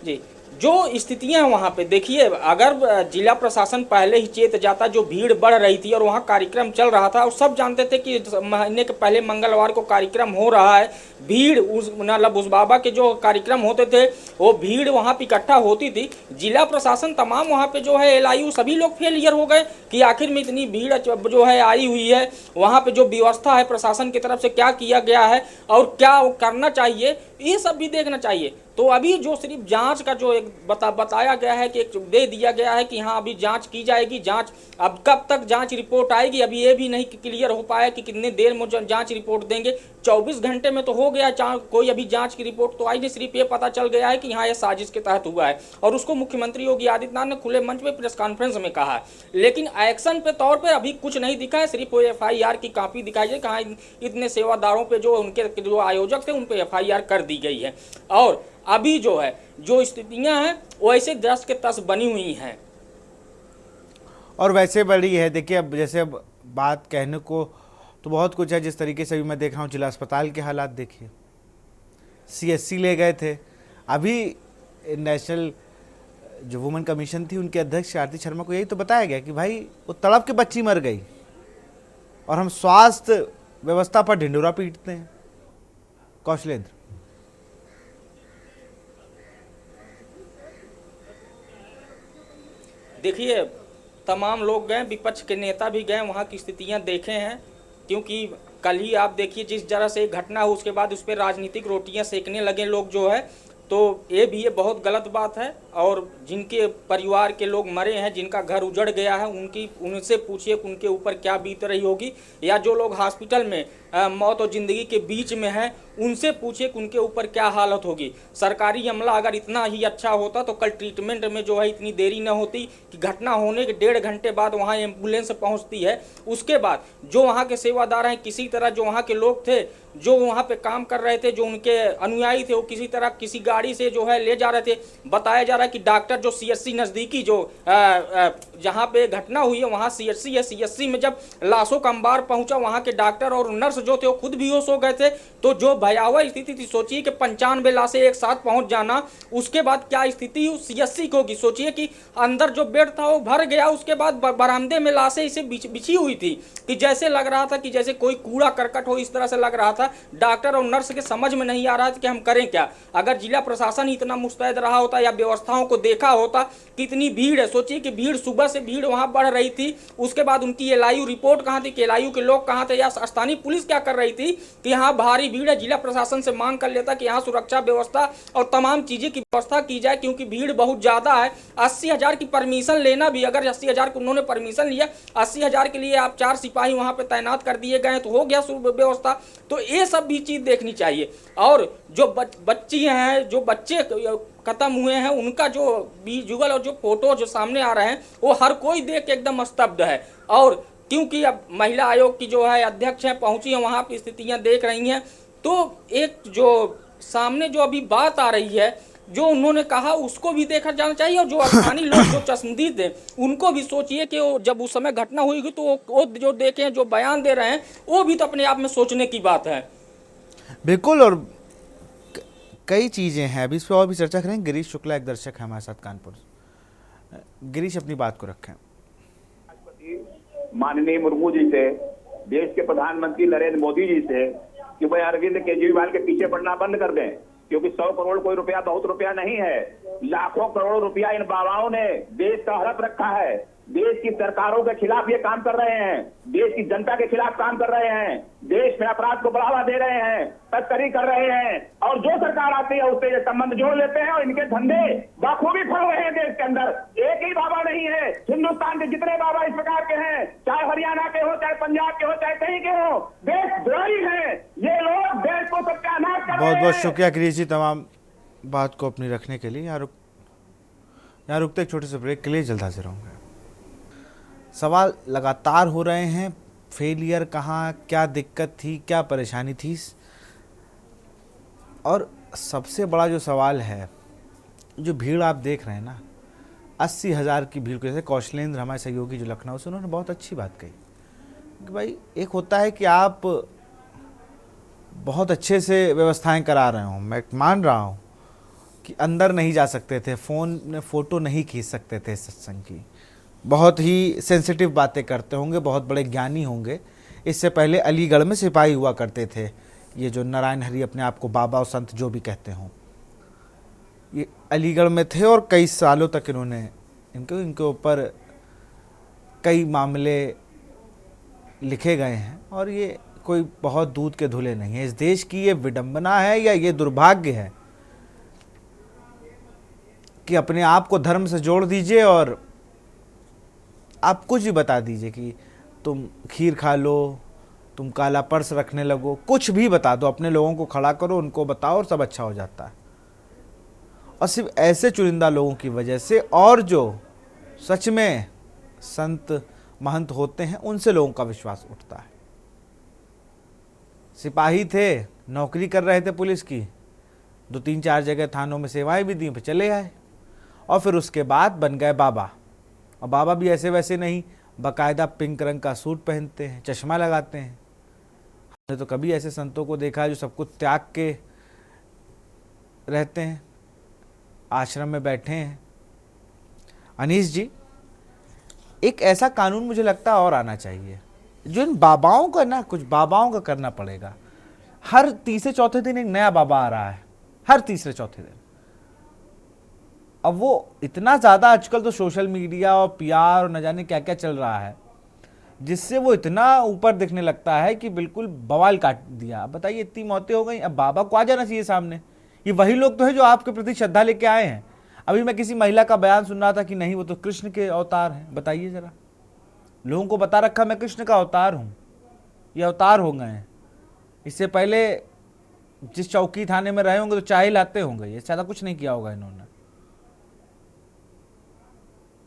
जी, जो स्थितियां हैं वहाँ पे देखिए, अगर जिला प्रशासन पहले ही चेत जाता, जो भीड़ बढ़ रही थी और वहाँ कार्यक्रम चल रहा था और सब जानते थे कि महीने के पहले मंगलवार को कार्यक्रम हो रहा है, भीड़ उस बाबा के जो कार्यक्रम होते थे वो भीड़ वहाँ पे इकट्ठा होती थी। जिला प्रशासन तमाम वहाँ पे जो है LIU सभी लोग फेलियर हो गए कि आखिर में इतनी भीड़ जो है आई हुई है, वहाँ पे जो व्यवस्था है प्रशासन की तरफ से क्या किया गया है और क्या करना चाहिए, ये सब भी देखना चाहिए। तो अभी जो सिर्फ जांच का जो एक बताया गया है कि एक दे दिया गया है कि हाँ अभी जांच की जाएगी, जांच अब कब तक जांच रिपोर्ट आएगी अभी ये भी नहीं क्लियर हो पाया कि कितने देर में जांच रिपोर्ट देंगे। 24 घंटे में तो हो गया, कोई अभी जांच की रिपोर्ट तो आई नहीं, सिर्फ ये पता चल गया है कि हाँ ये साजिश के तहत हुआ है और उसको मुख्यमंत्री योगी आदित्यनाथ ने खुले मंच पे प्रेस कॉन्फ्रेंस में कहा है। लेकिन एक्शन पे तौर पर अभी कुछ नहीं दिखा है, सिर्फ वो FIR की कॉपी दिखाई है, कहाँ इतने सेवादारों पे जो उनके जो आयोजक थे उन पे FIR कर दी गई है और अभी जो है जो स्थितियां हैं वो ऐसे दस के तस बनी हुई हैं और वैसे बड़ी है। देखिए अब जैसे अब बात कहने को तो बहुत कुछ है, जिस तरीके से भी मैं देख रहा हूँ जिला अस्पताल के हालात देखिए, CSC ले गए थे। अभी नेशनल जो वुमेन कमीशन थी उनके अध्यक्ष आरती शर्मा को यही तो बताया गया कि भाई वो तड़प के बच्ची मर गई और हम स्वास्थ्य व्यवस्था पर ढिंडोरा पीटते हैं। कौशलेंद्र, देखिए तमाम लोग गए, विपक्ष के नेता भी गए, वहाँ की स्थितियाँ देखे हैं, क्योंकि कल ही आप देखिए जिस तरह से घटना हो उसके बाद उस पर राजनीतिक रोटियां सेकने लगे लोग जो है, तो ये बहुत गलत बात है। और जिनके परिवार के लोग मरे हैं, जिनका घर उजड़ गया है, उनसे पूछिए कि उनके ऊपर क्या बीत रही होगी, या जो लोग हॉस्पिटल में मौत और ज़िंदगी के बीच में हैं उनसे पूछिए कि उनके ऊपर क्या हालत होगी। सरकारी अमला अगर इतना ही अच्छा होता तो कल ट्रीटमेंट में जो है इतनी देरी न होती कि घटना होने के 1.5 घंटे बाद वहाँ एम्बुलेंस पहुँचती है। उसके बाद जो वहाँ के सेवादार हैं, किसी तरह जो वहाँ के लोग थे जो वहाँ पे काम कर रहे थे, जो उनके अनुयायी थे, वो किसी तरह किसी गाड़ी से जो है ले जा रहे थे। बताया जा रहा है कि डॉक्टर जो CSC नज़दीकी जो जहाँ पे घटना हुई है वहाँ CSC है, CSC में जब लाशों का अंबार पहुँचा, वहाँ के डॉक्टर और नर्स जो थे वो खुद बेहोश हो गए थे। तो जो भयावह स्थिति थी, सोचिए कि 95 लाशें एक साथ पहुँच जाना, उसके बाद क्या स्थिति CSC की होगी। सोचिए कि अंदर जो बेड था वो भर गया, उसके बाद बरामदे में लाशें इसे बिछी हुई थी कि जैसे लग रहा था कि जैसे कोई कूड़ा करकट हो, इस तरह से लग रहा था। डॉक्टर और नर्स के समझ में नहीं आ रहा था कि हम करें क्या। अगर जिला प्रशासन इतना मुस्तैद रहा होता या व्यवस्थाओं को देखा होता, कितनी भीड़ है, सोचिए कि भीड़ सुबह से भीड़ वहां बढ़ रही थी, उसके बाद उनकी LIU रिपोर्ट कहां थी कि LIU के लोग कहां थे, या स्थानीय पुलिस क्या कर रही थी कि यहाँ भारी भीड़ है। जिला प्रशासन से मांग कर लेता कि यहाँ सुरक्षा व्यवस्था और तमाम चीजें की व्यवस्था की जाए, क्योंकि भीड़ बहुत ज्यादा है। 80,000 की परमिशन लेना भी, अगर 80,000 को उन्होंने परमिशन लिया, 80,000 के लिए आप 4 सिपाही वहां पे तैनात कर दिए गए तो हो गया व्यवस्था। तो ये सब भी चीज देखनी चाहिए। और जो बच्ची हैं, जो बच्चे खत्म हुए हैं, उनका जो विजुअल और जो फोटो जो सामने आ रहे हैं वो हर कोई देख के एकदम स्तब्ध है। और क्योंकि अब महिला आयोग की जो है अध्यक्ष है पहुंची है, वहां की स्थितियां देख रही हैं, तो एक जो सामने जो अभी बात आ रही है, जो उन्होंने कहा उसको भी देखा जाना चाहिए। और जो स्थानीय लोग जो चश्मदीद हैं उनको भी सोचिए कि जब उस समय घटना हुई तो वो जो देखें, जो बयान दे रहे हैं, वो भी तो अपने आप में सोचने की बात है। बिल्कुल, और कई चीजें हैं, अभी इस पर और भी चर्चा करेंगे। गिरीश शुक्ला एक दर्शक है हमारे साथ कानपुर। गिरीश, अपनी बात को रखें। माननीय मुर्मू जी से, देश के प्रधानमंत्री नरेंद्र मोदी जी से कि भाई अरविंद केजरीवाल के पीछे पड़ना बंद कर दें, क्योंकि 100 करोड़ कोई रुपया बहुत रुपया नहीं है। लाखों करोड़ रुपया इन बाबाओं ने देश का हड़प रखा है। देश की सरकारों के खिलाफ ये काम कर रहे हैं, देश की जनता के खिलाफ काम कर रहे हैं, देश में अपराध को बढ़ावा दे रहे हैं, तस्करी कर रहे हैं, और जो सरकार आती है उससे ये संबंध जोड़ लेते हैं और इनके धंधे बखूबी फल रहे हैं देश के अंदर। एक ही बाबा नहीं है, हिंदुस्तान के जितने बाबा इस प्रकार के हैं, चाहे हरियाणा के हो, चाहे पंजाब के हो, चाहे कहीं के हो, देश द्रोही है ये लोग, देश को सत्यानाश कर रहे हैं। बहुत बहुत शुक्रिया गिरीश जी तमाम बात को अपनी रखने के लिए। यहाँ रुकते एक छोटे से ब्रेक के लिए, जल्द हाजिर होंगे। सवाल लगातार हो रहे हैं, फेलियर कहाँ, क्या दिक्कत थी, क्या परेशानी थी, और सबसे बड़ा जो सवाल है, जो भीड़ आप देख रहे हैं ना, 80,000 की भीड़ को, जैसे कौशलेंद्र हमारे सहयोगी जो लखनऊ से, उन्होंने बहुत अच्छी बात कही कि भाई एक होता है कि आप बहुत अच्छे से व्यवस्थाएं करा रहे हो, मैं मान रहा हूँ कि अंदर नहीं जा सकते थे, फ़ोन में फ़ोटो नहीं खींच सकते थे सत्संग की, बहुत ही सेंसिटिव बातें करते होंगे, बहुत बड़े ज्ञानी होंगे। इससे पहले अलीगढ़ में सिपाही हुआ करते थे, ये जो नारायण हरि अपने आप को बाबा और संत जो भी कहते हों, ये अलीगढ़ में थे और कई सालों तक इन्होंने इनके ऊपर कई मामले लिखे गए हैं, और ये कोई बहुत दूध के धुले नहीं है। इस देश की ये विडंबना है या ये दुर्भाग्य है कि अपने आप को धर्म से जोड़ दीजिए और आप कुछ भी बता दीजिए कि तुम खीर खा लो, तुम काला पर्स रखने लगो, कुछ भी बता दो, अपने लोगों को खड़ा करो, उनको बताओ और सब अच्छा हो जाता है। और सिर्फ ऐसे चुनिंदा लोगों की वजह से, और जो सच में संत महंत होते हैं उनसे लोगों का विश्वास उठता है। सिपाही थे, नौकरी कर रहे थे पुलिस की, 2-3-4 जगह थानों में सेवाएं भी दी, फिर चले आए, और फिर उसके बाद बन गए बाबा। और बाबा भी ऐसे वैसे नहीं, बाकायदा पिंक रंग का सूट पहनते हैं, चश्मा लगाते हैं। हमने तो कभी ऐसे संतों को देखा है जो सब कुछ त्याग के रहते हैं, आश्रम में बैठे हैं। अनीश जी, एक ऐसा कानून मुझे लगता है और आना चाहिए जो इन बाबाओं का ना, कुछ बाबाओं का करना पड़ेगा। हर तीसरे चौथे दिन एक नया बाबा आ रहा है, हर तीसरे चौथे दिन। अब वो इतना ज़्यादा आजकल तो सोशल मीडिया और पीआर और न जाने क्या क्या चल रहा है, जिससे वो इतना ऊपर दिखने लगता है कि बिल्कुल बवाल काट दिया। अब बताइए, इतनी मौतें हो गई, अब बाबा को आ जाना चाहिए सामने। ये वही लोग तो है जो आपके प्रति श्रद्धा लेके आए हैं। अभी मैं किसी महिला का बयान सुन रहा था कि नहीं वो तो कृष्ण के अवतार हैं। बताइए जरा, लोगों को बता रखा मैं कृष्ण का अवतार हूँ, ये अवतार हो गए हैं। इससे पहले जिस चौकी थाने में रहे होंगे तो चाय लाते होंगे, ये ज़्यादा कुछ नहीं किया होगा इन्होंने।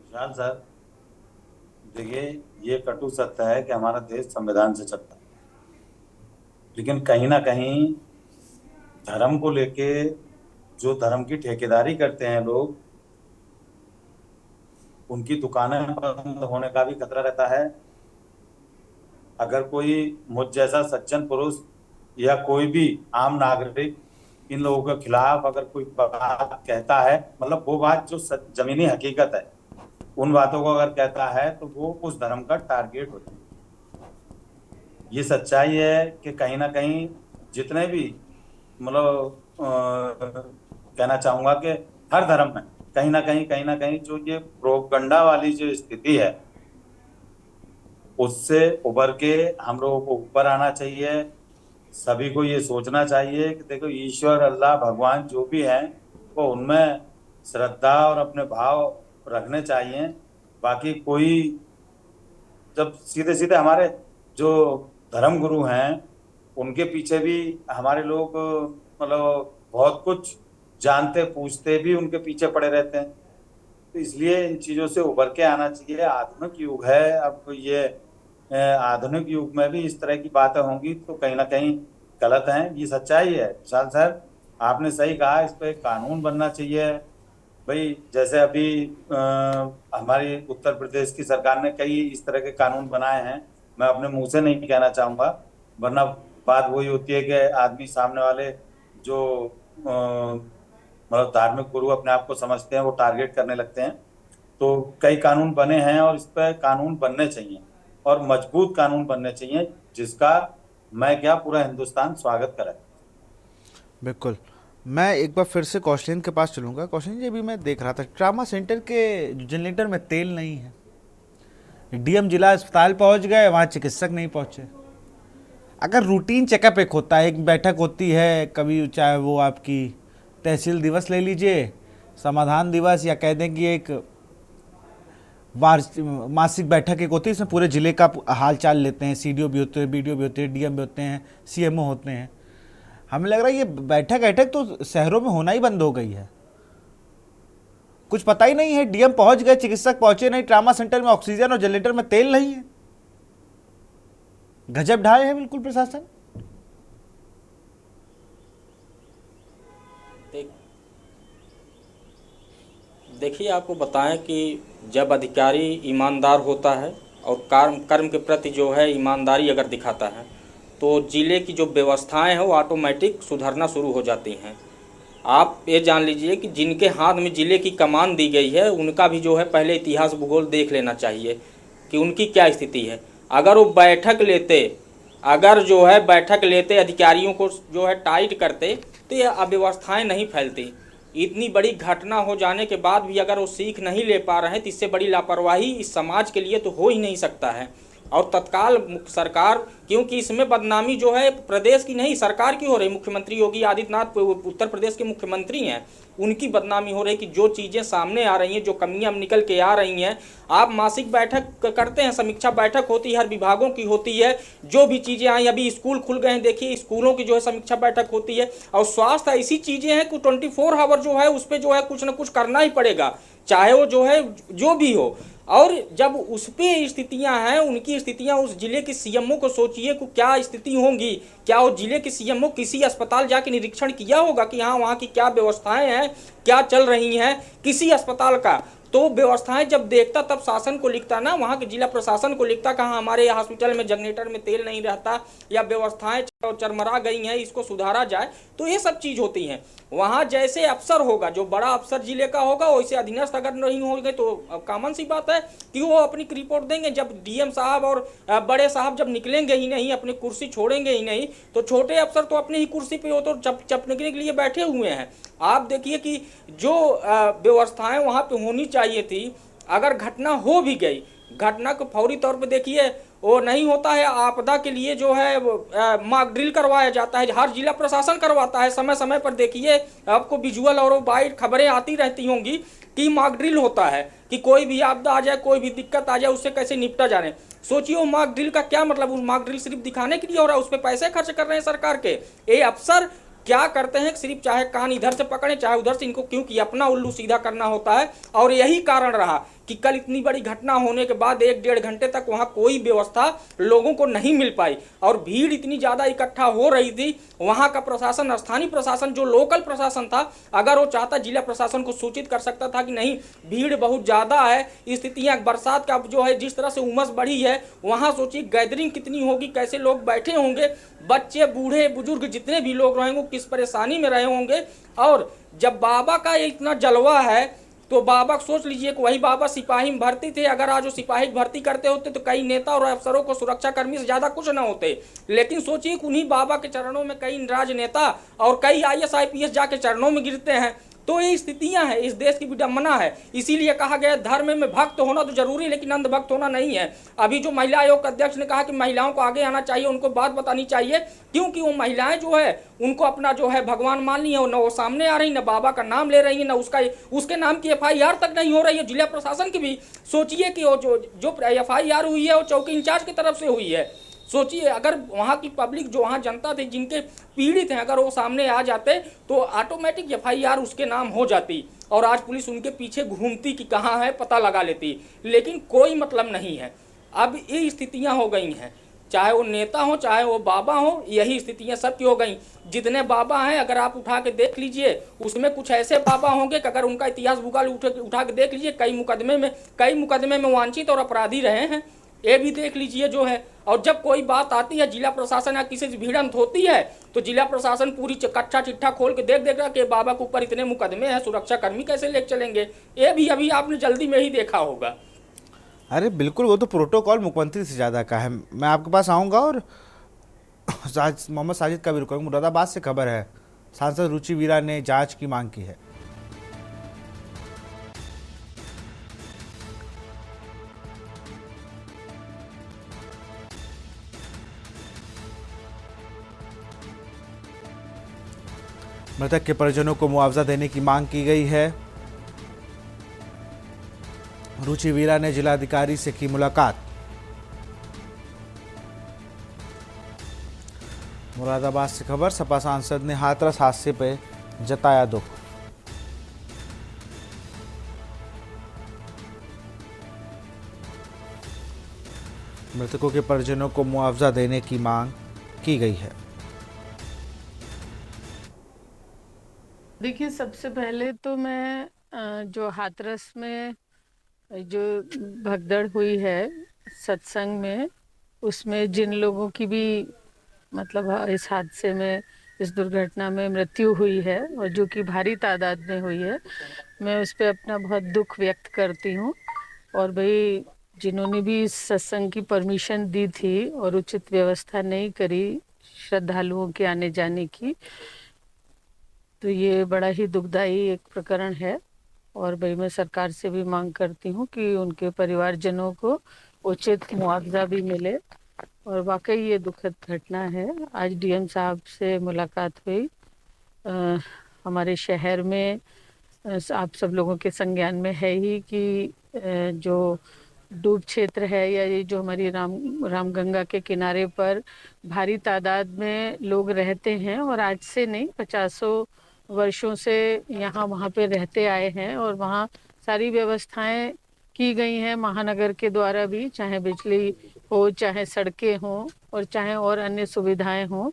विशाल सर, देखिए ये कटु सत्य है कि हमारा देश संविधान से चलता है, लेकिन कहीं ना कहीं धर्म को लेके जो धर्म की ठेकेदारी करते हैं लोग, उनकी दुकानें बंद होने का भी खतरा रहता है। अगर कोई मुझ जैसा सज्जन पुरुष या कोई भी आम नागरिक इन लोगों के खिलाफ अगर कोई बात कहता है, मतलब वो बात जो जमीनी हकीकत है, उन बातों को अगर कहता है तो वो उस धर्म का टारगेट होता है। ये सच्चाई है कि कहीं ना कहीं जितने भी मतलब कहना चाहूंगा कि हर धर्म में कहीं ना कहीं जो ये प्रोपगंडा वाली जो स्थिति है, उससे उभर के हम लोगों को ऊपर आना चाहिए। सभी को ये सोचना चाहिए कि देखो, ईश्वर, अल्लाह, भगवान जो भी हैं, वो उनमें श्रद्धा और अपने भाव रखने चाहिए। बाकी कोई जब सीधे सीधे हमारे जो धर्म गुरु हैं, उनके पीछे भी हमारे लोग मतलब बहुत कुछ जानते पूछते भी उनके पीछे पड़े रहते हैं। तो इसलिए इन चीज़ों से उभर के आना चाहिए। आधुनिक युग है, अब ये आधुनिक युग में भी इस तरह की बातें होंगी तो कहीं ना कहीं गलत हैं, ये सच्चाई है। विशाल सर, आपने सही कहा, इस पर एक कानून बनना चाहिए। भाई जैसे अभी हमारी उत्तर प्रदेश की सरकार ने कई इस तरह के कानून बनाए हैं, मैं अपने मुंह से नहीं कहना चाहूँगा, वरना बात वही होती है कि आदमी सामने वाले जो मतलब धार्मिक गुरु अपने आप को समझते हैं, वो टारगेट करने लगते हैं। तो कई कानून बने हैं और इस पर कानून बनने चाहिए और मजबूत कानून बनने चाहिए, जिसका मैं क्या पूरा हिंदुस्तान स्वागत करे। बिल्कुल, मैं एक बार फिर से कौशलेंद्र के पास चलूँगा। कौशलेंद्र जी, अभी मैं देख रहा था ट्रामा सेंटर के जनरेटर में तेल नहीं है, डीएम जिला अस्पताल पहुंच गए, वहाँ चिकित्सक नहीं पहुंचे। अगर रूटीन चेकअप एक होता है, एक बैठक होती है कभी, चाहे वो आपकी तहसील दिवस ले लीजिए, समाधान दिवस, या कह दें कि एक मासिक बैठक एक होती है, इसमें पूरे ज़िले का हाल चाल लेते हैं। सीडीओ भी होते हैं, बीडीओ भी होते हैं, डीएम भी होते हैं, सीएमओ होते हैं। हमें लग रहा है ये बैठक तो शहरों में होना ही बंद हो गई है। कुछ पता ही नहीं है। डीएम पहुंच गए, चिकित्सक पहुंचे नहीं, ट्रामा सेंटर में ऑक्सीजन और जनरेटर में तेल नहीं है। गजब ढाए है बिल्कुल प्रशासन। देखिए, आपको बताएं कि जब अधिकारी ईमानदार होता है और कर्म के प्रति जो है ईमानदारी अगर दिखाता है तो जिले की जो व्यवस्थाएं हैं वो ऑटोमेटिक सुधरना शुरू हो जाती हैं। आप ये जान लीजिए कि जिनके हाथ में जिले की कमान दी गई है उनका भी जो है पहले इतिहास भूगोल देख लेना चाहिए कि उनकी क्या स्थिति है। अगर वो बैठक लेते अधिकारियों को जो है टाइट करते तो ये अव्यवस्थाएं नहीं फैलती। इतनी बड़ी घटना हो जाने के बाद भी अगर वो सीख नहीं ले पा रहे हैं तो इससे बड़ी लापरवाही इस समाज के लिए तो हो ही नहीं सकता है। और तत्काल सरकार, क्योंकि इसमें बदनामी जो है प्रदेश की नहीं सरकार की हो रही, मुख्यमंत्री योगी आदित्यनाथ उत्तर प्रदेश के मुख्यमंत्री हैं, उनकी बदनामी हो रही कि जो चीज़ें सामने आ रही हैं, जो कमियां निकल के आ रही हैं। आप मासिक बैठक करते हैं, समीक्षा बैठक होती है, हर विभागों की होती है, जो भी चीज़ें आई, अभी स्कूल खुल गए हैं, देखिए स्कूलों की जो है समीक्षा बैठक होती है। और स्वास्थ्य ऐसी चीज़ें हैं कि 24 आवर जो है उस पर जो है कुछ ना कुछ करना ही पड़ेगा, चाहे वो जो है जो भी हो। और जब उस पे स्थितियां हैं, उनकी स्थितियां, उस जिले के सीएमओ को सोचिए कि क्या स्थिति होंगी। क्या वो जिले के सीएमओ किसी अस्पताल जाके निरीक्षण किया होगा कि हाँ वहाँ की क्या व्यवस्थाएं हैं, क्या चल रही हैं किसी अस्पताल का? तो व्यवस्थाएं जब देखता तब शासन को लिखता ना, वहाँ के जिला प्रशासन को लिखता कि हाँ हमारे हॉस्पिटल में जनरेटर में तेल नहीं रहता या व्यवस्थाएं चरमरा गई हैं, इसको सुधारा जाए। तो ये सब चीज़ होती हैं। वहाँ जैसे अफसर होगा, जो बड़ा अफसर जिले का होगा, वैसे अधीनस्थ अगर नहीं होंगे तो कॉमन सी बात है कि वो अपनी रिपोर्ट देंगे। जब डीएम साहब और बड़े साहब जब निकलेंगे ही नहीं, अपनी कुर्सी छोड़ेंगे ही नहीं, तो छोटे अफसर तो अपनी ही कुर्सी पे हो तो चपने के लिए बैठे हुए हैं। आप देखिए कि जो व्यवस्थाएं वहाँ पे होनी चाहिए थी, अगर घटना हो भी गई, घटना को फौरी तौर पे देखिए वो नहीं होता है। आपदा के लिए जो है मॉक ड्रिल करवाया जाता है, हर जिला प्रशासन करवाता है। समय समय पर देखिए, आपको विजुअल और वाइट खबरें आती रहती होंगी कि मॉक ड्रिल होता है कि कोई भी आपदा आ जाए, कोई भी दिक्कत आ जाए, उससे कैसे निपटा जाए। सोचिए वो मॉक ड्रिल का क्या मतलब, उस मॉक ड्रिल सिर्फ दिखाने के लिए हो रहा है, उस पर पैसे खर्च कर रहे हैं सरकार के। ये अफसर क्या करते हैं, सिर्फ चाहे कान इधर से पकड़े चाहे उधर से, इनको क्योंकि अपना उल्लू सीधा करना होता है। और यही कारण रहा कि कल इतनी बड़ी घटना होने के बाद 1-1.5 घंटे तक वहां कोई व्यवस्था लोगों को नहीं मिल पाई और भीड़ इतनी ज्यादा इकट्ठा हो रही थी। वहां का प्रशासन, स्थानीय प्रशासन, जो लोकल प्रशासन था, अगर वो चाहता जिला प्रशासन को सूचित कर सकता था कि नहीं भीड़ बहुत ज्यादा है, स्थितियां बरसात का जो है जिस तरह से उमस बढ़ी है, वहां सोचिए गैदरिंग कितनी होगी, कैसे लोग बैठे होंगे, बच्चे बूढ़े बुजुर्ग जितने भी लोग रहेंगे किस परेशानी में रहे होंगे। और जब बाबा का इतना जलवा है तो बाबा सोच लीजिए कि वही बाबा सिपाही में भर्ती थे। अगर आज वो सिपाही भर्ती करते होते तो कई नेता और अफसरों को सुरक्षा कर्मी से ज्यादा कुछ ना होते। लेकिन सोचिए कि उन्हीं बाबा के चरणों में कई राजनेता और कई IAS IPS जाके चरणों में गिरते हैं। तो ये स्थितियां हैं, इस देश की विडंबना है। इसीलिए कहा गया धर्म में भक्त होना तो जरूरी है लेकिन अंधभक्त होना नहीं है। अभी जो महिला आयोग के अध्यक्ष ने कहा कि महिलाओं को आगे आना चाहिए, उनको बात बतानी चाहिए, क्योंकि वो महिलाएं जो है उनको अपना जो है भगवान मान ली है। न वो सामने आ रही, न बाबा का नाम ले रही है, न उसके नाम की FIR तक नहीं हो रही है। जिला प्रशासन की भी सोचिए कि वो जो FIR हुई है वो चौकी इंचार्ज की तरफ से हुई है। सोचिए अगर वहाँ की पब्लिक, जो वहाँ जनता थी जिनके पीड़ित हैं, अगर वो सामने आ जाते तो ऑटोमेटिक FIR उसके नाम हो जाती और आज पुलिस उनके पीछे घूमती कि कहाँ है पता लगा लेती। लेकिन कोई मतलब नहीं है। अब ये स्थितियाँ हो गई हैं, चाहे वो नेता हो चाहे वो बाबा हो, यही स्थितियाँ सबकी हो गई। जितने बाबा हैं अगर आप उठा के देख लीजिए, उसमें कुछ ऐसे बाबा होंगे कि अगर उनका इतिहास भूगोल उठा के देख लीजिए, कई मुकदमे में वांछित और अपराधी रहे हैं, ये भी देख लीजिए जो है। और जब कोई बात आती है जिला प्रशासन या किसी से भिड़ंत होती है तो जिला प्रशासन पूरी कच्चा चिट्ठा खोल के देख रहा कि बाबा के ऊपर इतने मुकदमे हैं, सुरक्षा कर्मी कैसे ले चलेंगे। ये भी अभी आपने जल्दी में ही देखा होगा। अरे बिल्कुल, वो तो प्रोटोकॉल मुख्यमंत्री से ज़्यादा का है। मैं आपके पास आऊँगा और मोहम्मद साजिद का भी रुकूंगा। मुरादाबाद से खबर है, सांसद रुचि वीरा ने जांच की मांग की है। मृतक के परिजनों को मुआवजा देने की मांग की गई है। रुचि वीरा ने जिलाधिकारी से की मुलाकात। मुरादाबाद से खबर, सपा सांसद ने हाथरस हादसे पर जताया दुख। मृतकों के परिजनों को मुआवजा देने की मांग की गई है। देखिए, सबसे पहले तो मैं जो हाथरस में जो भगदड़ हुई है सत्संग में, उसमें जिन लोगों की भी मतलब इस हादसे में, इस दुर्घटना में मृत्यु हुई है और जो कि भारी तादाद में हुई है, मैं उस पर अपना बहुत दुख व्यक्त करती हूँ। और भाई जिन्होंने भी इस सत्संग की परमिशन दी थी और उचित व्यवस्था नहीं करी श्रद्धालुओं के आने जाने की, तो ये बड़ा ही दुखदाई एक प्रकरण है। और भाई मैं सरकार से भी मांग करती हूँ कि उनके परिवारजनों को उचित मुआवजा भी मिले। और वाकई ये दुखद घटना है। आज डीएम साहब से मुलाकात हुई। हमारे शहर में आप सब लोगों के संज्ञान में है ही कि जो डूब क्षेत्र है या ये जो हमारी रामगंगा के किनारे पर भारी तादाद में लोग रहते हैं और आज से नहीं 50 वर्षों से यहाँ वहाँ पे रहते आए हैं और वहाँ सारी व्यवस्थाएं की गई हैं महानगर के द्वारा भी, चाहे बिजली हो, चाहे सड़कें हों और चाहे और अन्य सुविधाएं हों।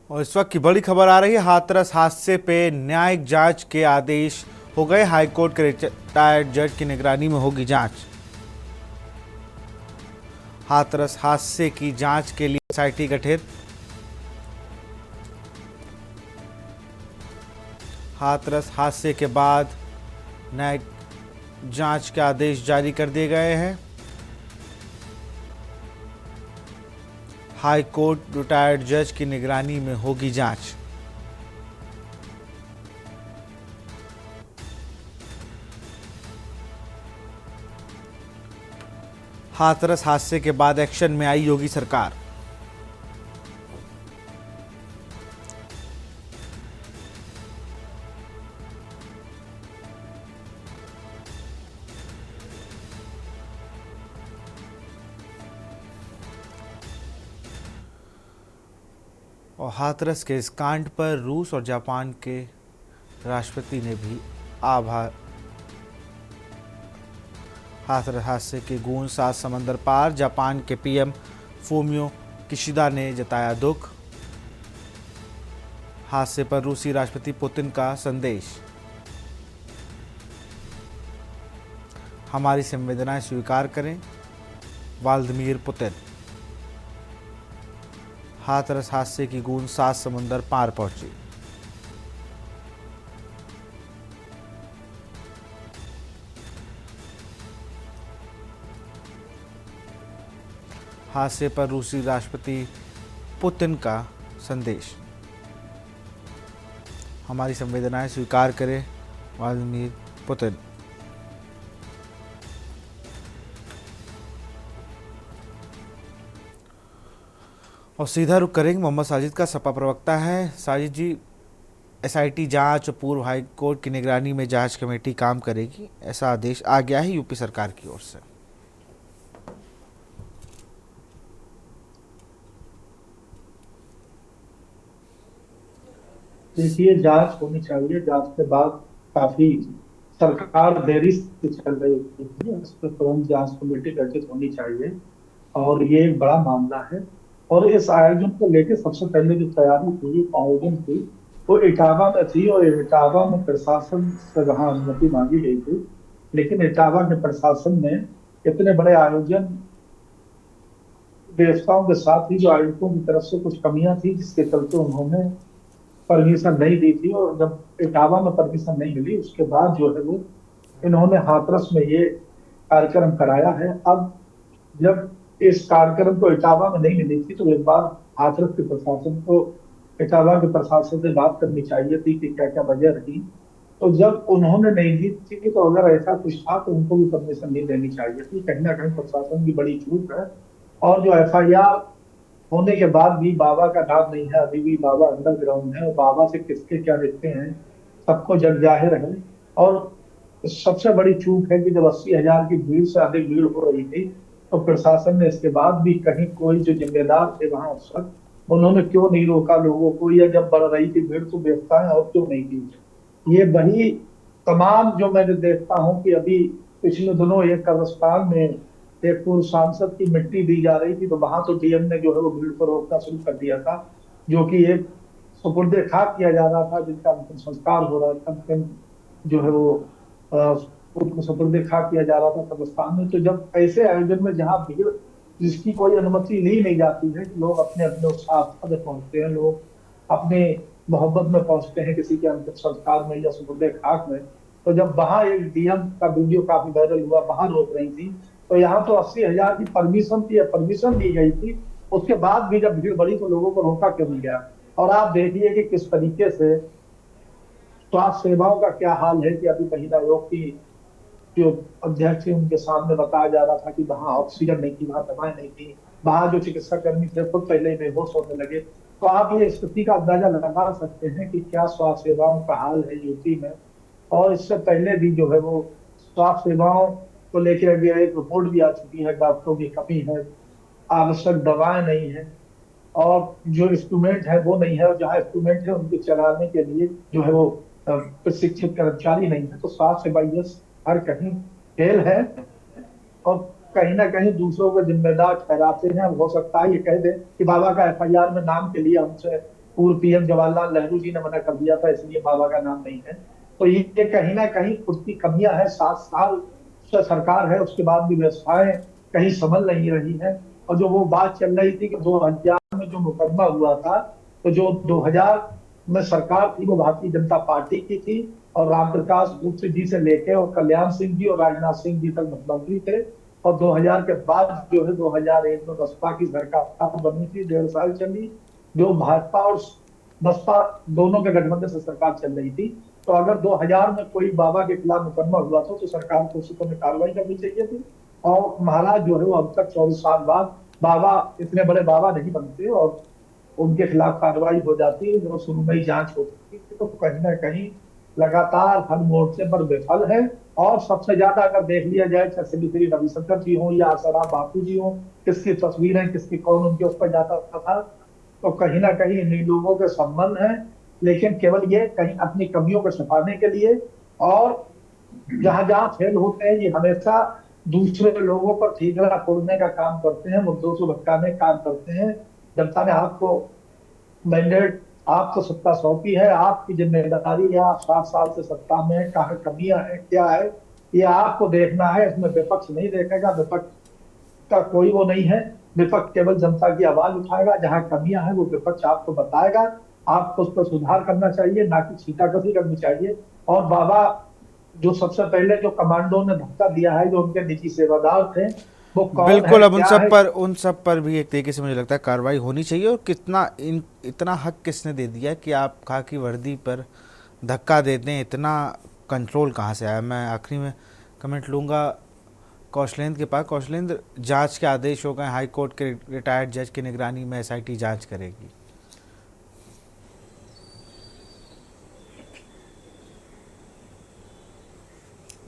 और इस वक्त की बड़ी खबर आ रही है, हाथरस हादसे पे न्यायिक जांच के आदेश हो गए। हाईकोर्ट के रिटायर्ड जज की निगरानी में होगी जांच। हाथरस हादसे की जांच के लिए एसआईटी गठित। हाथरस हादसे के बाद न्यायिक जांच के आदेश जारी कर दिए गए हैं। हाई कोर्ट रिटायर्ड जज की निगरानी में होगी जांच। हाथरस हादसे के बाद एक्शन में आई योगी सरकार। और हाथरस के इस कांड पर रूस और जापान के राष्ट्रपति ने भी आभार। हाथरस हादसे की गूंज 7 समंदर पार। जापान के पीएम फूमियो किशिदा ने जताया दुख। हादसे पर रूसी राष्ट्रपति पुतिन का संदेश। हमारी संवेदनाएं स्वीकार करें, व्लादिमीर पुतिन। हाथरस हादसे की गूंज 7 समुंदर पार पहुंची। हादसे पर रूसी राष्ट्रपति पुतिन का संदेश। हमारी संवेदनाएं स्वीकार करें, व्लादिमीर पुतिन। और सीधा रुख करेंगे मोहम्मद साजिद का, सपा प्रवक्ता है। साजिद जी, एसआईटी जांच और पूर्व हाई कोर्ट की निगरानी में जांच कमेटी काम करेगी, ऐसा आदेश आ गया है यूपी सरकार की ओर से। देखिए, जांच होनी चाहिए। जांच के बाद काफी सरकार देरी से चल रही है, उस पर तुरंत जांच कमेटी गठित होनी चाहिए और ये एक बड़ा मामला है। और इस आयोजन को लेकर सबसे पहले जो तैयारी थी, आयोजन थी, वो इटावा में थी और इटावा में प्रशासन से वहां अनुमति मांगी गई थी, लेकिन इटावा के प्रशासन ने इतने बड़े आयोजन व्यवस्थाओं के साथ ही जो आयोजकों की तरफ से कुछ कमियां थी, जिसके चलते उन्होंने परमिशन नहीं दी थी। और जब इटावा में परमिशन नहीं मिली, उसके बाद जो है वो इन्होंने हाथरस में ये कार्यक्रम कराया है। अब जब इस कार्यक्रम को इटावा में नहीं मिली थी, तो एक बार हाथरस के प्रशासन को इटावा के प्रशासन से बात करनी चाहिए थी कि क्या क्या वजह रही। तो जब उन्होंने नहीं दी थी, तो अगर ऐसा कुछ था तो उनको भी परमिशन नहीं देनी चाहिए थी। कहीं ना कहीं प्रशासन की बड़ी चूक है। और जो एफआईआर होने के बाद भी बाबा का नाम नहीं है, अभी भी बाबा अंडरग्राउंड है और बाबा से किसके क्या रिश्ते हैं सबको जग जाहिर है। और सबसे बड़ी चूक है कि जब 80,000 की भीड़ से अधिक भीड़ हो रही थी, तो प्रशासन ने इसके बाद भी कहीं कोई जो जिम्मेदार थे वहां उस वक्त, उन्होंने क्यों नहीं रोका लोगों को, या जब बढ़ रही थी भीड़ तो व्यवस्थाएं और क्यों नहीं की। ये वही तमाम जो मैं देखता हूँ कि अभी पिछले दिनों एक कब्रिस्तान में एक पूर्व सांसद की मिट्टी दी जा रही थी, तो वहां तो डीएम ने जो है वो भीड़ को रोकना शुरू कर दिया था, जो कि एक सुपुर्दे खाक किया जा रहा था, जिनका अंतिम संस्कार हो रहा था, अंतिम जो है वो उनको सुपुर्दे खाक किया जा रहा था कब्रिस्तान में। तो जब ऐसे आयोजन में जहाँ भीड़ जिसकी कोई अनुमति ली नहीं जाती है, लोग अपने अपने उस आस्था में पहुंचते हैं, लोग अपने मोहब्बत में पहुंचते हैं किसी के अंतिम संस्कार में या सुपुर्दे खाक में, तो जब वहां एक डीएम का वीडियो काफी वायरल हुआ, वहां रोक रही थी, तो यहाँ तो 80,000 की परमिशन दी गई थी, उसके बाद भी जब भीड़ बढ़ी तो लोगों को रोका क्यों नहीं गया। और आप देखिए कि किस तरीके से स्वास्थ्य सेवाओं का क्या हाल है, कि अभी महिला आयोग की जो अध्यक्ष है उनके सामने बताया जा रहा था कि वहाँ ऑक्सीजन नहीं थी, वहाँ दवाएं नहीं थी, वहाँ जो चिकित्सा कर्मी थे खुद पहले ही बेहोश होने लगे। तो आप ये स्थिति का अंदाजा लगा सकते हैं कि क्या स्वास्थ्य सेवाओं का हाल है यूपी में। और इससे पहले भी जो है वो स्वास्थ्य सेवाओं को लेकर अभी एक रिपोर्ट भी आ चुकी है, डॉक्टरों की कमी है, आवश्यक दवाएं नहीं है, और जो इंस्ट्रूमेंट है वो नहीं है, और जहाँ इंस्ट्रूमेंट है उनके चलाने के लिए जो है वो प्रशिक्षित कर्मचारी नहीं है। तो स्वास्थ्य सेवा ये हर कहीं फेल है, और कहीं ना कहीं दूसरों को जिम्मेदार ठहराते हैं। हो सकता है ये कह दे कि बाबा का एफआईआर में नाम के लिए हमसे पूर्व पीएम जवाहरलाल नेहरू जी ने मना कर दिया था, इसलिए बाबा का नाम नहीं है। तो ये कहीं ना कहीं खुद की कमियां है। 7 साल से सरकार है, उसके बाद भी व्यवस्थाएं कहीं संभल नहीं रही है। और जो वो बात चल रही थी कि 2000 में जो मुकदमा हुआ था, तो जो 2000 में सरकार थी वो भारतीय जनता पार्टी की थी, और रामप्रकाश मुखर्जी जी से लेके और कल्याण सिंह जी और राजनाथ सिंह जी तक मुख्यमंत्री थे। और 2000 के बाद जो है 2001 में बसपा की सरकार बनी थी, 1.5 साल चली, जो भाजपा और बसपा दोनों के गठबंधन से सरकार चल रही थी। तो अगर 2000 में कोई बाबा के खिलाफ मुकदमा हुआ था तो सरकार को उसी पर कार्रवाई करनी चाहिए थी। और महाराज जो है वो अब तक 24 साल बाद बाबा, इतने बड़े बाबा नहीं बनते, और उनके खिलाफ कार्रवाई हो जाती है, जो सुनवाई जांच होती है। तो कहीं ना कहीं लगातार हर मोर्चे पर विफल है। और सबसे ज्यादा अगर देख लिया जाए, चाहे श्री रविशंकर जी हो या आसाराम बापू जी हो, किसकी तस्वीरें किसकी कौन उनके उस पर जाता था, तो कहीं ना कहीं इन लोगों के संबंध है, लेकिन केवल ये कहीं अपनी कमियों को छुपाने के लिए, और जहां जहां फेल होते हैं ये हमेशा दूसरे लोगों पर ठीकरा फोड़ने का काम करते हैं, मुद्दों को भटकाने का काम करते हैं। जनता ने आपको मैंडेट, आपको सत्ता सौंपी है, आपकी जिम्मेदारी है, आप 7 साल से सत्ता में, कहाँ कमियां हैं, क्या है, ये आपको देखना है। इसमें विपक्ष नहीं देखेगा, विपक्ष का कोई वो नहीं है। विपक्ष केवल जनता की आवाज उठाएगा, जहाँ कमियां हैं वो विपक्ष आपको बताएगा, आपको उस पर सुधार करना चाहिए, ना कि छींटाकशी करनी चाहिए। और बाबा जो सबसे पहले जो कमांडो ने धक्का दिया है, जो उनके निजी सेवादार थे, वो कौन बिल्कुल, है, अब उन सब पर भी एक तरीके से मुझे लगता है कार्रवाई होनी चाहिए। और इतना हक किसने दे दिया कि आप खाकी वर्दी पर धक्का देते हैं, इतना कंट्रोल कहाँ से आया। मैं आखिरी में कमेंट लूँगा कौशलेंद्र के पास। कौशलेंद्र, जांच के आदेश हो गए, हाई कोर्ट के रिटायर्ड जज की निगरानी में एसआईटी जांच करेगी।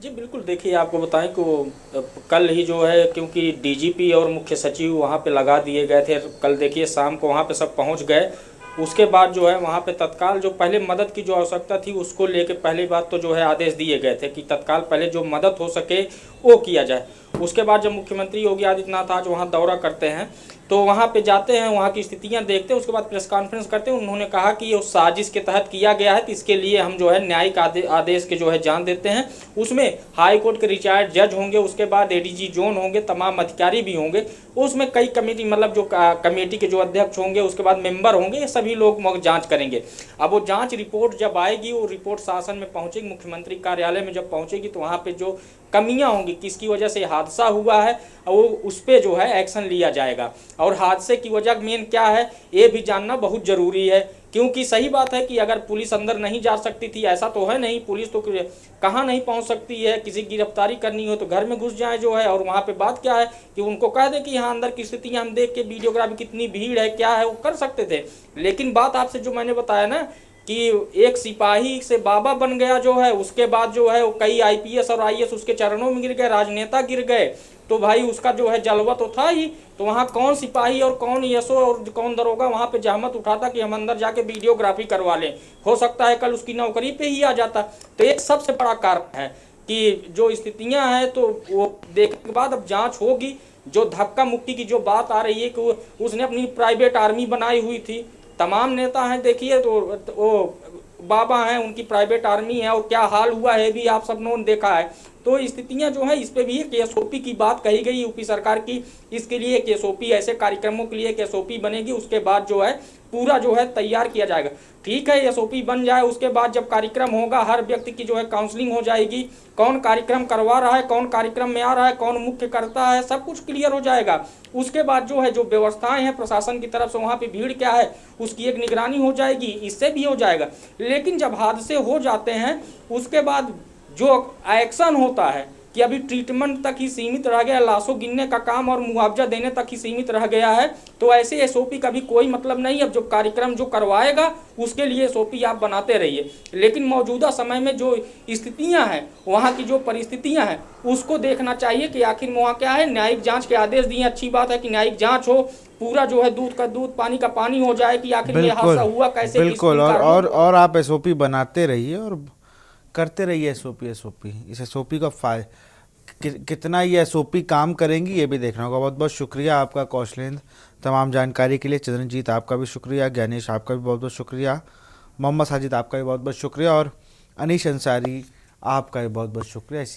जी बिल्कुल, देखिए आपको बताएं कि कल ही जो है, क्योंकि डीजीपी और मुख्य सचिव वहाँ पे लगा दिए गए थे, कल देखिए शाम को वहाँ पे सब पहुँच गए। उसके बाद जो है वहाँ पे तत्काल जो पहले मदद की जो आवश्यकता थी उसको लेके पहली बात तो जो है आदेश दिए गए थे कि तत्काल पहले जो मदद हो सके वो किया जाए। उसके बाद जब मुख्यमंत्री योगी आदित्यनाथ आज वहाँ दौरा करते हैं तो वहाँ पे जाते हैं, वहाँ की स्थितियाँ देखते हैं, उसके बाद प्रेस कॉन्फ्रेंस करते हैं। उन्होंने कहा कि ये उस साजिश के तहत किया गया है, तो इसके लिए हम जो है न्यायिक आदेश के जो है जान देते हैं। उसमें हाई कोर्ट के रिटायर्ड जज होंगे, उसके बाद एडीजी जोन होंगे, तमाम अधिकारी भी होंगे, उसमें कई कमेटी मतलब जो कमेटी के जो अध्यक्ष होंगे, उसके बाद मेंबर होंगे, ये सभी लोग जाँच करेंगे। अब वो जाँच रिपोर्ट जब आएगी, वो रिपोर्ट शासन में पहुँचेगी, मुख्यमंत्री कार्यालय में जब पहुँचेगी तो वहाँ पर जो कमियां होंगी, किसकी वजह से हादसा हुआ है, वो उस पर जो है एक्शन लिया जाएगा। और हादसे की वजह मेन क्या है ये भी जानना बहुत ज़रूरी है, क्योंकि सही बात है कि अगर पुलिस अंदर नहीं जा सकती थी, ऐसा तो है नहीं, पुलिस तो कहाँ नहीं पहुँच सकती है, किसी की गिरफ्तारी करनी हो तो घर में घुस जाए जो है। और वहाँ पे बात क्या है कि उनको कह दे कि यहाँ अंदर की स्थितियाँ हम देख के वीडियोग्राफी कितनी भीड़ है क्या है वो कर सकते थे। लेकिन बात आपसे जो मैंने बताया ना कि एक सिपाही से बाबा बन गया जो है, उसके बाद जो है वो कई आईपीएस और आईएएस उसके चरणों में गिर गए, राजनेता गिर गए, तो भाई उसका जो है जलवा तो था ही। तो वहाँ कौन सिपाही और कौन एसओ और कौन दरोगा वहाँ पे जहमत उठाता कि हम अंदर जाके वीडियोग्राफी करवा लें। हो सकता है कल उसकी नौकरी पे ही आ जाता। तो एक सबसे बड़ा कारण है कि जो स्थितियां हैं तो वो देखने के बाद अब जांच होगी। जो धक्का मुक्की की जो बात आ रही है कि उसने अपनी प्राइवेट आर्मी बनाई हुई थी, तमाम नेता हैं देखिए तो वो बाबा हैं, उनकी प्राइवेट आर्मी है, और क्या हाल हुआ है भी आप सब ने देखा है। तो स्थितियां जो है इस पे भी एक एसओपी की बात कही गई यूपी सरकार की, इसके लिए एक एसओपी, ऐसे कार्यक्रमों के लिए एक एसओपी बनेगी, उसके बाद जो है पूरा जो है तैयार किया जाएगा। ठीक है, एसओपी बन जाए, उसके बाद जब कार्यक्रम होगा हर व्यक्ति की जो है काउंसलिंग हो जाएगी, कौन कार्यक्रम करवा रहा है, कौन कार्यक्रम में आ रहा है, कौन मुख्य करता है, सब कुछ क्लियर हो जाएगा। उसके बाद जो है जो व्यवस्थाएं हैं प्रशासन की तरफ से, वहाँ पे भीड़ क्या है उसकी एक निगरानी हो जाएगी, इससे भी हो जाएगा। लेकिन जब हादसे हो जाते हैं उसके बाद जो एक्शन होता है कि अभी ट्रीटमेंट तक ही सीमित रह गया, लाशों गिनने का काम और मुआवजा देने तक ही सीमित रह गया है, तो ऐसे एसओपी का भी कोई मतलब नहीं। अब जो कार्यक्रम जो करवाएगा उसके लिए एसओपी आप बनाते रहिए, लेकिन मौजूदा समय में जो स्थितियां हैं, वहाँ की जो परिस्थितियां हैं, उसको देखना चाहिए कि आखिर वहाँ क्या है। न्यायिक जांच के आदेश दिए, अच्छी बात है कि न्यायिक जांच हो, पूरा जो है दूध का दूध पानी का पानी हो जाए कि आखिर ये हादसा हुआ कैसे। बिल्कुल, और आप एसओपी बनाते रहिए और करते रहिए एसओपी। इस एसओपी का कितना ये एसओपी काम करेंगी ये भी देखना होगा। बहुत बहुत शुक्रिया आपका कौशलेंद्र, तमाम जानकारी के लिए। चंद्रजीत आपका भी शुक्रिया, ज्ञानेश आपका भी बहुत बहुत शुक्रिया, मोहम्मद साजिद आपका भी बहुत बहुत शुक्रिया, और अनीश अंसारी आपका भी बहुत बहुत शुक्रिया।